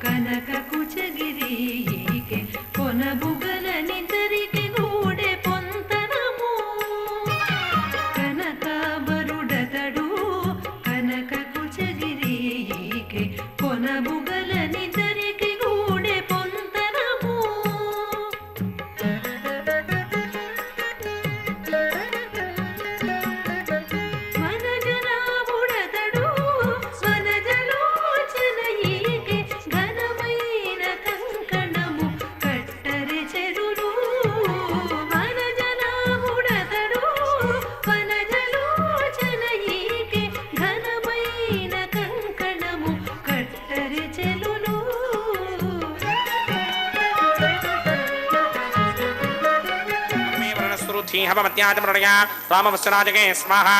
కనక కుచగిరికి కొనబుగలనిద్దరికి గూడె పొంతనము కనకాంబరుడతడు కనక కుచగిరికి కొనబుగలనిద్దరికి గూడె పొంతనము వనజనాభుడతడు వనజలోచనయికి ఘనమైన కంకణము కట్టరె చెరులు వనజనాభుడతడు వనజలోచనయికి ఘనమైన కంకణము కట్టరె చెలులు ृथीहवमत्याजमृडया स्वामवस्राजके स्वाहा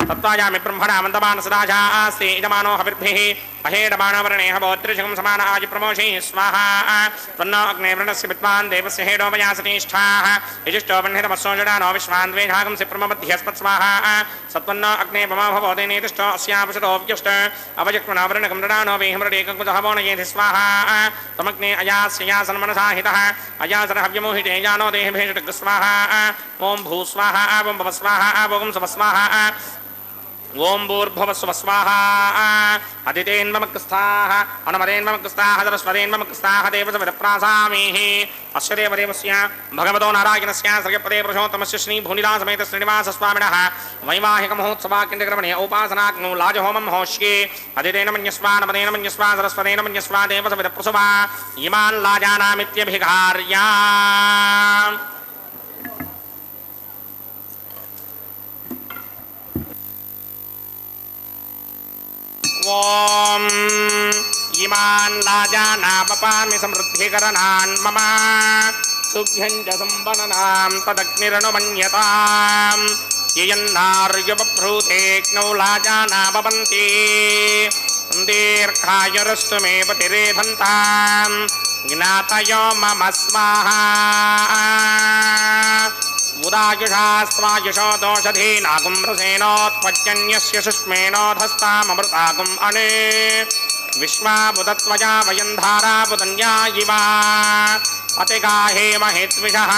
तत्त्वायामि ब्रह्मणा मन्दमानसराजा आस्ते इदमानो हविर्भिः अहेडमानवर्णे हवोत्रिशकं समान आजिप्रमोषे स्वाहा त्वन्नो अग्ने वृणस्य विद्वान् देवस्य हेडोमयासतिष्ठाः यजिष्ठो वह्नितमस्सो जडानो विश्वान् द्वेषागं सिप्रममध्यस्मत् स्वाहा सत्वन्नो अग्ने पमा भवोदेनेतिष्ठो अस्यापशतो व्यष्ट अवजक्मनावरणकं जडानो वेहमृडेककुतहवोनयेति स्वाहा त्वमग्ने अयास्ययासन्मनसा हितः अयासनहव्यमोहिते जानो देहभेषटक स्वाहा ओम भू स्वाहा ओम भव स्वाहा ओम सुव स्वाहा ओम भूर्भुव सुव स्वाहा अदितेन्वमक्स्थाः अनुमदेन्वमक्स्थाः सरस्वतेन्वमक्स्थाः देवसविदप्रासामीः अस्य देवदेवस्य भगवतो नारायणस्य सर्गपदे पुरुषोत्तमस्य श्रीभूनिलासमेत श्रीनिवासस्वामिनः वैवाहिकमहोत्सवाकिण्डक्रमणे औपासनाग्नौ लाजहोमं होष्ये अदितेन मन्यस्वा नमदेन मन्यस्वा सरस्वतेन मन्यस्वा देवसविदप्रसुवा इमान् लाजानामित्यभिघार्या ओम इमान् लाजानापपामि समृद्धिकरणान् मम तुभ्यं च संवदनां तदग्निरनुमन्यताम् ययन्नार्यबभ्रूतेऽग्नौ लाजानापपन्ति दीर्घायुरस्तु मे पतिरेधन्ताम् ज्ञातयो मम स्वाहा उदायुषा स्वायुषो दोषधीनागुं रसेनोत्पत्यन्यस्य सुष्मेनोधस्ताममृतागुम् अने विश्वाबुधत्वया वयन्धाराबुधन्या इवा अतिगाहे महेत्विषः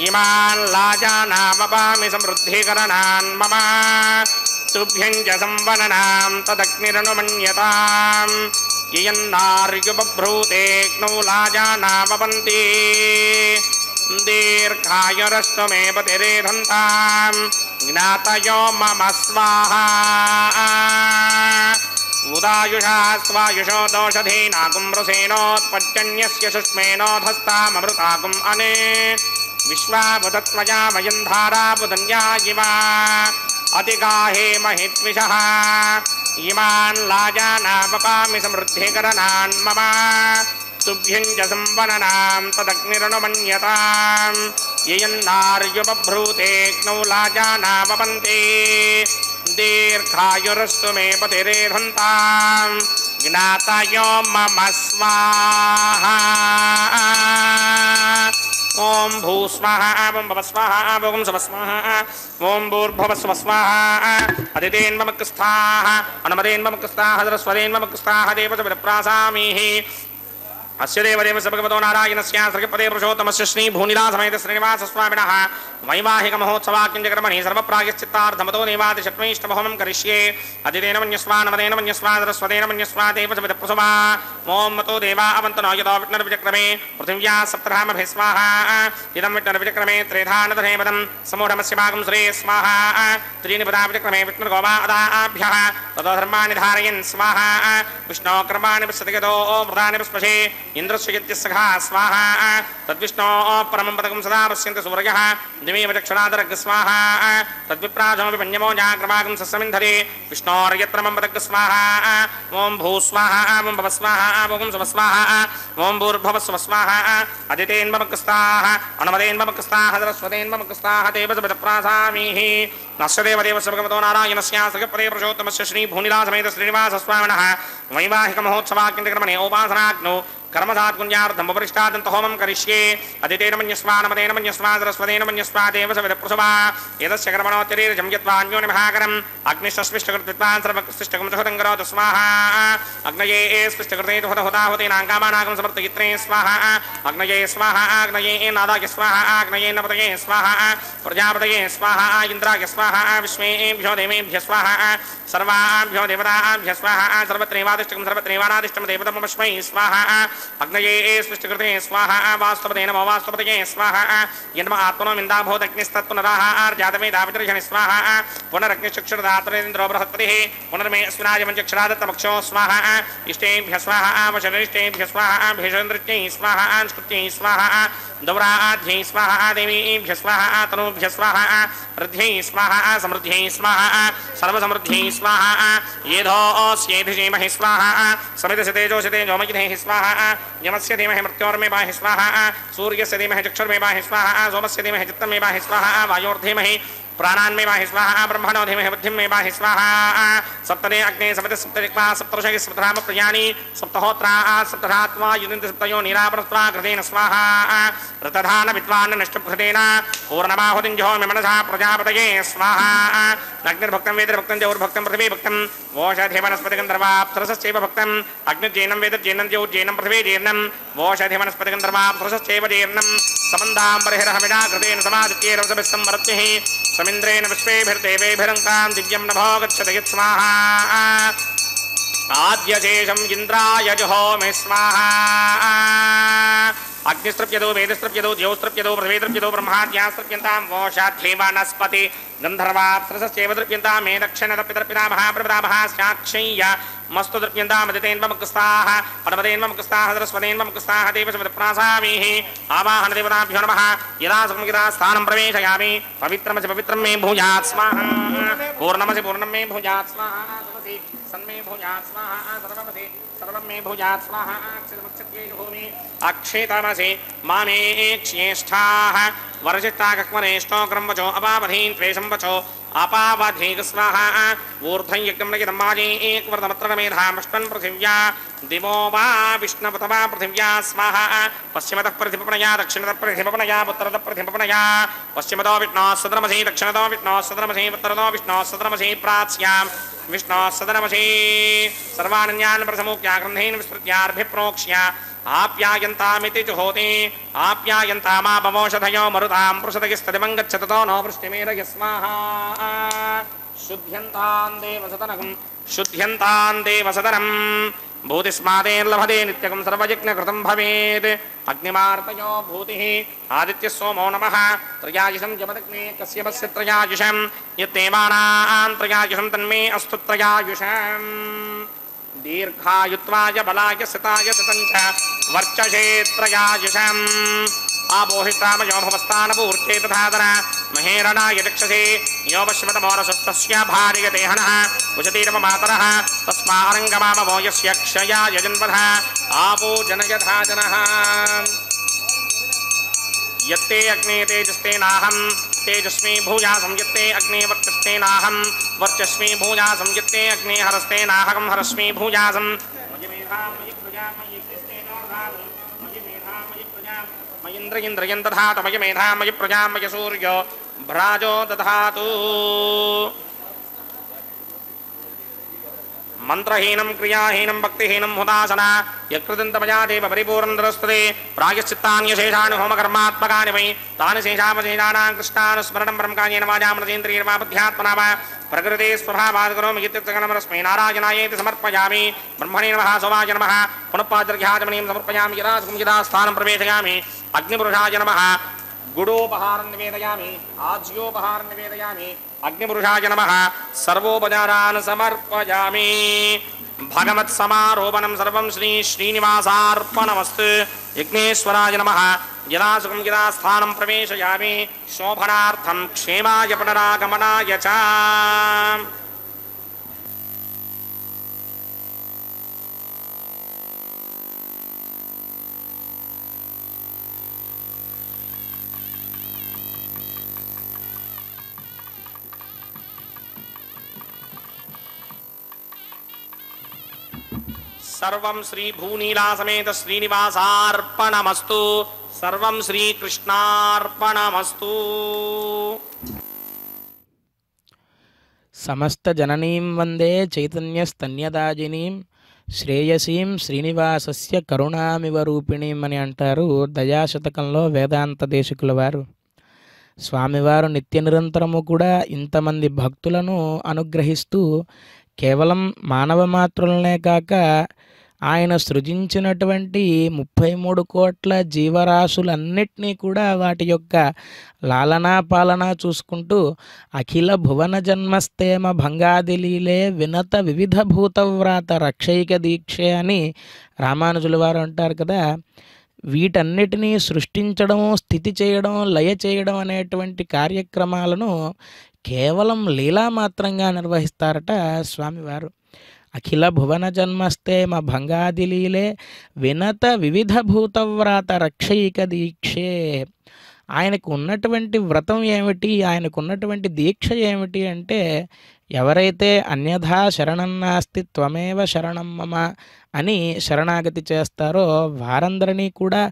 इमान् लाजानामपामि समृद्धिकरणान् मम तुभ्यं च संवदनां तदग्निरनुमन्यताम् ययन्नार्युबभ्रूतेऽग्नौ लाजानापपन्ति दीर्घायुरस्तु मे पतिरेधन्ताम् ज्ञातयो मम स्वाहा उदायुषा स्वायुषो दोषधीनागुं रसेनोत्पत्यन्यस्य सुष्मेनोधस्ताममृतागुम् अने विश्वाबुधत्वया वयन्धाराबुधन्या इवा अतिगाहे महित्विषः इमान् लाजानापपामि समृद्धिकरणान् मम तुभ्यं च संवदनां तदग्निरनुमन्यताम् ययन्नार्युबभ्रूतेऽग्नौ लाजानापपन्ति दीर्घायुरस्तु मे पतिरेधन्ताम् ज्ञातयो मम स्वाहा ओम भू स्वाहा ओम भव स्वाहा ओम सुव स्वाहा ओम भूर्भुव सुव स्वाहा अदितेन्वमक्स्थाः अनुमदेन्वमक्स्थाः सरस्वतेन्वमक्स्थाः देवसविदप्रासामीः अस्य देवदेवस्य भगवतो नारायणस्य सर्गपदे पुरुषोत्तमस्य श्रीभूनिलासमेत श्रीनिवासस्वामिनः वैवाहिकमहोत्सवाकिञ्जकर्मणि सर्वप्रायश्चित्तार्थमतो देवादिशत्वैष्टमहोमं करिष्ये अदितेन मन्यस्वा नमदेन मन्यस्वा सरस्वतेन मन्यस्वा देवसविदप्रसुवा ओम मतो देवा अवन्तनो यतो विष्णुर्विचक्रमे पृथिव्या सप्तधामभिः स्वाहा इदं विष्णुर्विचक्रमे त्रेधानधनेपदं समूढमस्य भागं श्रे स्वाहा त्रीणि पदा विचक्रमे विष्णुर्गोवा अदाभ्यः ततो धर्माणि धारयन् स्वाहा विष्णो कर्माणि पश्यतिगतो प्रधानि पुष्पशे इन्द्रस्य यज्ञस्य सखा स्वाहा तद्विष्णो परमं पदकं सदा पश्यन्ति सूर्यः यजमेव चक्षुरादरग स्वाहा तद्विप्राजमपि पञ्चमो जाग्रवागं सस्मिन्धरे विष्णोर्यत्र मम पदग स्वाहा ओम भू स्वाहा ओम भव स्वाहा ओम सुव स्वाहा ओम भूर्भुवः स्वः स्वाहा अदितेन मम कस्ताः अनुमदेन मम कस्ताः सरस्वतेन मम कस्ताः देवसविदप्रासामीः नस्य देवदेवस्य भगवतो नारायणस्यास्त्रपदे पुरुषोत्तमस्य श्री भूनिलासमेत श्रीनिवासस्वामिनः वैवाहिकमहोत्सवाख्यन्तकर्मणे उपासनाग्नौ कर्मधात् कुञ्जार्थं उपरिष्टादन्त होमं करिष्ये अदितेन मन्यस्वा नमदेन मन्यस्वा सरस्वतेन मन्यस्वा देवसविदप्रसवा एतस्य कर्मणोत्तरीर्जं यत्वा अन्योनि महाकरम् अग्निष्टस्पृष्टकृत्वान् सर्वकृष्टकं चहुतं करोतु स्वाहा अग्नये स्पृष्टकृते हुताहुतेनाङ्कामानाकं समर्पयित्रे स्वाहा अग्नये स्वाहा अग्नये नादाय स्वाहा अग्नये नपतये स्वाहा प्रजापतये स्वाहा इन्द्राय स्वाहा विश्वेभ्यो देवेभ्यः स्वाहा सर्वाभ्यो देवताभ्यः स्वाहा सर्वत्रैवादिष्टकं सर्वत्रैवानादिष्टं देवतमस्मै स्वाहा अग्नये स्पृष्टकृते स्वाहा वास्तवते नमो वास्तवतये स्वाहा यन्म आत्मनो मिन्दाभूतग्निस्तत्पुनराहार्जातमेधावितर्षणि स्वाहा पुनरग्निचक्षुर्दात्रेन्द्रो बृहस्पतिः पुनर्मे अस्मिनाय पञ्चक्षरादत्तमक्षो स्वाहा इष्टेभ्यः स्वाहा वशनिष्टेभ्यः स्वाहा भेषन्द्रित्यै स्वाहा स्कृत्यै स्वाहा दौराध्यै स्वाहा देवीभ्यः स्वाहा तनूभ्यः स्वाहा वृद्ध्यै स्वाहा समृद्ध्यै स्वाहा सर्वसमृद्ध्यै स्वाहा येधोऽस्येधिषेमहि स्वाहा समितसितेजोषितेजोमयिधेः स्वाहा यमस्य धीमहि मृत्योर्मे स्वाहा सूर्यस्य धीमहि चक्षुर्मे स्वाहा सोमस्य धीमहि चित्तमे स्वाहा वायोर्धीमहि प्राणान्मे बाहि स्वाहा ब्रह्मणो धीमहि बुद्धिं मे बाहि स्वाहा सप्तदे अग्ने सप्त सप्तदिक्पा सप्तऋषिः सप्तधाम प्रयाणि सप्तहोत्रा सप्तधात्वा युदिन्ति सप्तयो निरापरत्वा कृतेन स्वाहा रतधान विद्वान् नष्टभृतेन पूर्णमाहुतिञ्जहोमि मनसा प्रजापतये स्वाहा अग्निर्भक्तं वेदर्भक्तं जौर्भक्तं पृथिवी भक्तं वोषधि वनस्पतिगन्धर्वाप्सरसश्चैव भक्तं अग्निर्जैनं वेदर्जैनं जौर्जैनं पृथिवी जीर्णं वोषधि वनस्पतिगन्धर्वाप्सरसश्चैव जीर्णं समन्दाम्बरिहिरहमिडा कृतेन समादित्यैरवसभिस्संवरत्तिः समिन्द्रेण विश्वेभिर्देवेभिरङ्कां दिव्यं नभो गच्छति यत् स्वाहा आद्यशेषं इन्द्राय जुहोमि स्वाहा अग्निस्त्रप्यदो वेदस्त्रप्यदो ज्योस्त्रप्यदो पृथिवीस्त्रप्यदो ब्रह्माद्यास्त्रप्यन्तां वोषाध्ये वनस्पति गन्धर्वाप्सरसश्चैव द्रप्यन्तां मे दक्षिणदप्यदर्पिता महाप्रभृता महास्याक्षय्य मस्तु द्रप्यन्तामदितेन्वमुक्स्ताः अनुमदेन्वमुक्स्ताः सरस्वतेन्वमुक्स्ताः देवसमिदप्रासामीः आवाहन देवताभ्यो नमः यदा सुखं यदा स्थानं प्रवेशयामि पवित्रमसि पवित्रं मे भूयात् स्वाहा पूर्णमसि पूर्णं मे भूयात् स्वाहा सन्मे भूयात् स्वाहा सर्वमसि सर्वं मे भूयात् स्वाहा अक्षरमक्षत्यै अक्षेतमसि मामे क्ष्येष्ठाः वर्षिष्ठाकक्मनेष्ठो क्रमवचो अपावधीन् त्वेषं वचो अपावधीक स्वाहा ऊर्ध्वं यज्ञं नयितं माजे एकवर्धमत्रमेधामष्टन् पृथिव्या दिवो वा विष्णुपथ वा पृथिव्या स्वाहा पश्चिमतः प्रतिपणया दक्षिणतः प्रतिपणया उत्तरतः प्रतिपणया पश्चिमतो विष्णोः सदनमसि दक्षिणतो विष्णोः सदनमसि उत्तरतो विष्णोः सदनमसि प्राच्यां विष्णोः सदनमसि सर्वानन्यान् प्रसमुख्याग्रन्थेन विस्तृत्यार्भिप्रोक्ष्य आप्यायन्तामिति जुहोति आप्यायन्तामापमोषधयो मरुतां पृषदगिस्तदिवं गच्छततो नो वृष्टिमेरय स्वाहा शुद्ध्यन्तां देवसदनं भूतिस्मादेर्लभते नित्यकं सर्वयज्ञकृतं भवेत् अग्निमार्तयो भूतिः आदित्यः सोमो नमः त्रयायुषं जपदग्ने कस्यपस्य त्रयायुषं यत्तेवानां त्रयायुषं तन्मे अस्तु त्रयायुषम् दीर्घायुत्वाय बलाय सिताय सितञ्च वर्चसे त्रयायुषम् आपोहिष्टामयो भवस्तानपूर्ते तथादर महेरणाय चक्षसे यो पश्यमतमोरसस्तस्य भार्यते हनः उशतीरव मातरः तस्मारङ्गमामवो यस्य क्षयाय जन्मधः आपो जनयधा जनः यत्ते अग्ने तेजस्तेनाहं तेजस्मी भूयासं यत्ते अग्ने वर्चस्तेनाहं वर्चस्मी भूयासं यत्ते अग्ने हरस्तेनाहं हरस्मी भूयासं मयिन्द्र इन्द्रयं दधातु मयि मेधा मयि प्रजा मयि सूर्यो भ्राजो दधातु मंत्रहीनं क्रियाहीनं भक्तिहीनं हुतासना यकृदन्तमया देव परिपूर्णदरस्तुते प्रायश्चित्तान्यशेषाणि होमकर्मात्मकानि वै तानि शेषावशेषाणां कृष्णानुस्मरणं ब्रह्मकार्येण वाजामनसेन्द्रियर्वा बुद्ध्यात्मना वा प्रकृते स्वभावात् करोमि इत्यर्थगणमस्मै नारायणायेति समर्पयामि ब्रह्मणे नमः सोमाय नमः पुनः पाद्यर्घ्याचमनीं समर्पयामि यदा सुखं यदा स्थानं प्रवेशयामि अग्निपुरुषाय नमः गुडोपहारं निवेदयामि आज्योपहारं निवेदयामि अग्निपुरुषाय नमः सर्वोपचारान् समर्पयामि भगवत्समारोपणं सर्वं श्री श्रीनिवासार्पणमस्तु यज्ञेश्वराय नमः यदा सुखं यदा स्थानं प्रवेशयामि शोभनार्थं क्षेमाय पुनरागमनाय च सर्वं श्री भूनीला समेत श्रीनिवासार्पणमस्तु सर्वं श्रीकृष्णार्पणमस्तु సమస్త జననీం వందే చైతన్యస్తన్యదాజినీం శ్రేయసీం శ్రీనివాసస్య కరుణామివ రూపిణీం అని అంటారు దయాశతకంలో వేదాంత దేశికుల వారు. స్వామివారు నిత్య నిరంతరము కూడా ఇంతమంది భక్తులను అనుగ్రహిస్తూ కేవలం మానవ మాత్రులనే కాక ఆయన సృజించినటువంటి 33 కోట్ల జీవరాశులన్నిటినీ కూడా వాటి యొక్క లాలనా పాలన చూసుకుంటూ అఖిల భువన జన్మస్తేమ భంగాదిలీలే వినత వివిధ భూతవ్రాత రక్షైక దీక్షే అని రామానుజుల వారు అంటారు కదా. వీటన్నిటినీ సృష్టించడం, స్థితి చేయడం, లయ చేయడం అనేటువంటి కార్యక్రమాలను కేవలం లీలా మాత్రంగా నిర్వహిస్తారట స్వామివారు. అఖిల భువన జన్మస్తే మా భంగాదిలీలే వినత వివిధ భూతవ్రాత రక్షైక దీక్షే. ఆయనకు ఉన్నటువంటి వ్రతం ఏమిటి, ఆయనకు ఉన్నటువంటి దీక్ష ఏమిటి అంటే, ఎవరైతే అన్యథా శరణం నాస్తి త్వమేవ శరణం మమ అని శరణాగతి చేస్తారో వారందరినీ కూడా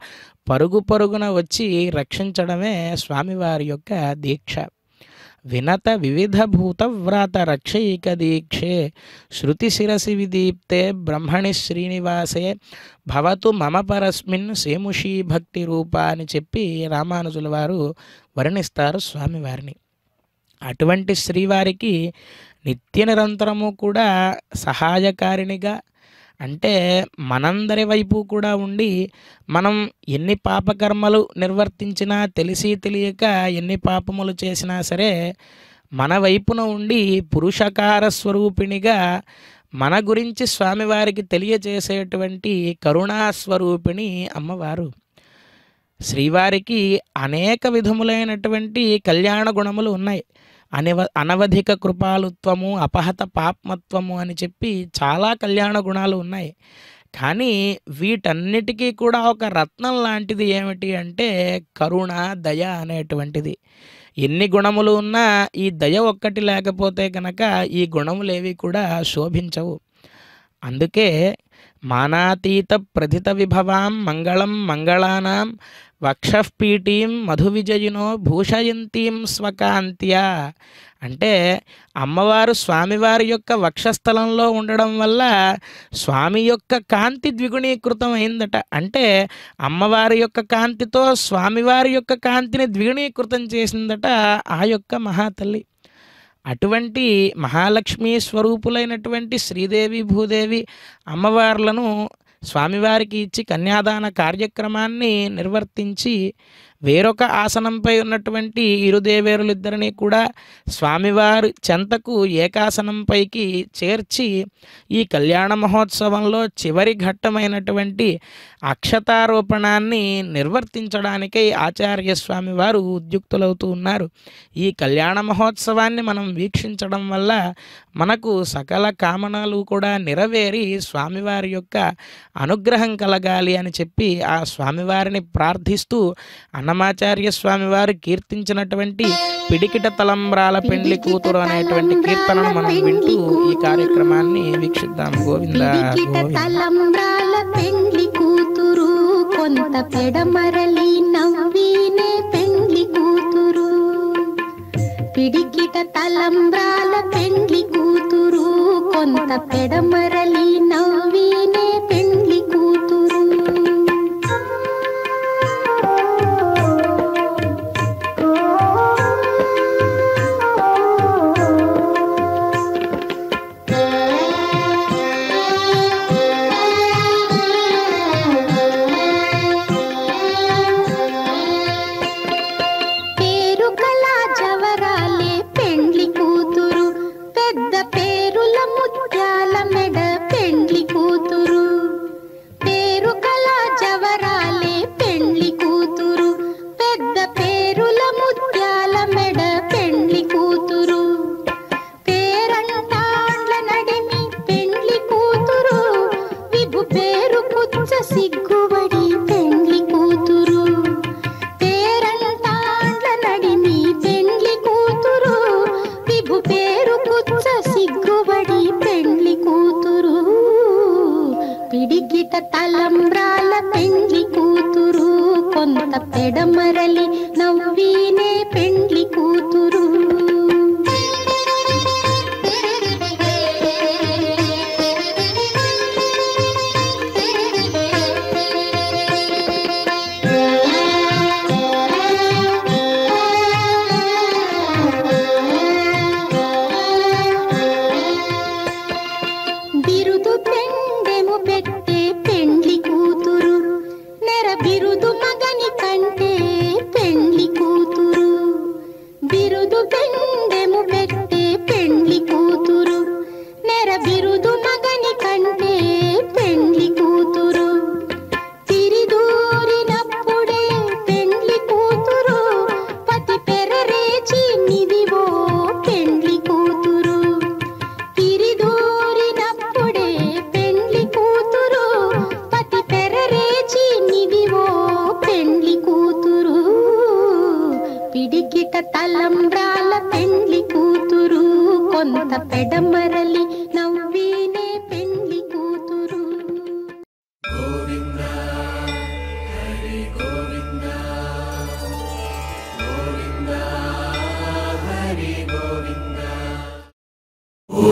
పరుగు పరుగున వచ్చి రక్షించడమే స్వామివారి యొక్క దీక్ష. వినత వివిధ భూతవ్రాత రక్షైక దీక్షే శృతి శిరసి విదీప్తే బ్రహ్మణి శ్రీనివాసే భవతు మమ పరస్మిన్ సేముషీ భక్తి రూప అని చెప్పి రామానుజుల వారు వర్ణిస్తారు స్వామివారిని. అటువంటి శ్రీవారికి నిత్య నిరంతరము కూడా సహాయకారిణిగా, అంటే మనందరి వైపు కూడా ఉండి మనం ఎన్ని పాపకర్మలు నిర్వర్తించినా, తెలిసి తెలియక ఎన్ని పాపములు చేసినా సరే మన వైపున ఉండి పురుషకార స్వరూపిణిగా మన గురించి స్వామివారికి తెలియజేసేటువంటి కరుణాస్వరూపిణి అమ్మవారు. శ్రీవారికి అనేక విధములైనటువంటి కళ్యాణ గుణములు ఉన్నాయి. అనవధిక కృపాలుత్వము, అపహత పాప్మత్వము అని చెప్పి చాలా కళ్యాణ గుణాలు ఉన్నాయి. కానీ వీటన్నిటికీ కూడా ఒక రత్నం లాంటిది ఏమిటి అంటే కరుణ, దయ అనేటువంటిది. ఎన్ని గుణములు ఉన్నా ఈ దయ ఒక్కటి లేకపోతే కనుక ఈ గుణములేవి కూడా శోభించవు. అందుకే మానాతీత ప్రథిత విభవాం మంగళం మంగళానాం వక్షఃపీఠీం మధువిజయినో భూషయంతీం స్వకాంత్యా. అంటే అమ్మవారు స్వామివారి యొక్క వక్షస్థలంలో ఉండడం వల్ల స్వామి యొక్క కాంతి ద్విగుణీకృతం అయిందట. అంటే అమ్మవారి యొక్క కాంతితో స్వామివారి యొక్క కాంతిని ద్విగుణీకృతం చేసిందట ఆ యొక్క మహాతల్లి. అటువంటి మహాలక్ష్మీ స్వరూపులైనటువంటి శ్రీదేవి భూదేవి అమ్మవార్లను స్వామివారికి ఇచ్చి కన్యాదాన కార్యక్రమాన్ని నిర్వర్తించి వేరొక ఆసనంపై ఉన్నటువంటి ఇరుదేవేరులిద్దరినీ కూడా స్వామివారి చెంతకు ఏకాసనంపైకి చేర్చి ఈ కళ్యాణ మహోత్సవంలో చివరి ఘట్టమైనటువంటి అక్షతారోపణాన్ని నిర్వర్తించడానికై ఆచార్య స్వామివారు ఉద్యుక్తులవుతూ ఉన్నారు. ఈ కళ్యాణ మహోత్సవాన్ని మనం వీక్షించడం వల్ల మనకు సకల కామనలు కూడా నెరవేరి స్వామివారి యొక్క అనుగ్రహం కలగాలి అని చెప్పి ఆ స్వామివారిని ప్రార్థిస్తూ అన్నమాచార్య స్వామివారు కీర్తించినటువంటి పిడికిట తలంబ్రాల పెండ్లి కూతురు అనేటువంటి కీర్తనను మనం వింటూ ఈ కార్యక్రమాన్ని వీక్షిద్దాం. గోవింద తలంబ్రాల పెండ్లి కూతురు కొంత పెడమరలి నవ్వినే పెండ్లి కూతురు. పిడికిట తలంబ్రాల పెండ్లి కూతురు కొంత పెడమరలి నవ్వినే పెండ్లి కూతురు. పిడికిట తలంబ్రాల పెండ్లి కూతురు కొంత పెడమరలి నవ్వీనే పెండ్లి కూతురు. బిరుదు పెండెము పెట్టే పెండ్లి కూతురు నెర బిరుదు మగని కంటే పెండ్లి కూతురు. బిరుదు పెండెము పెట్టే పెండ్లి కూతురు నెర బిరుదు మగని కంటే పెండ్లి కూతురు. తిరిదూరినప్పుడే పెండ్లి కూతురు పతి పెరరేచి నిదివో పెండ్లి కూతురు. తిరిదూరినప్పుడే పెండ్లి కూతురు పతి పెరరేచి నిదివో పెండ్లి కూతురు. పిడికిట తలంబ్రాల పెండ్లి కూతురు కొంత పెడమరలి నవ్వీనే పెండ్లి కూతురు. ఓ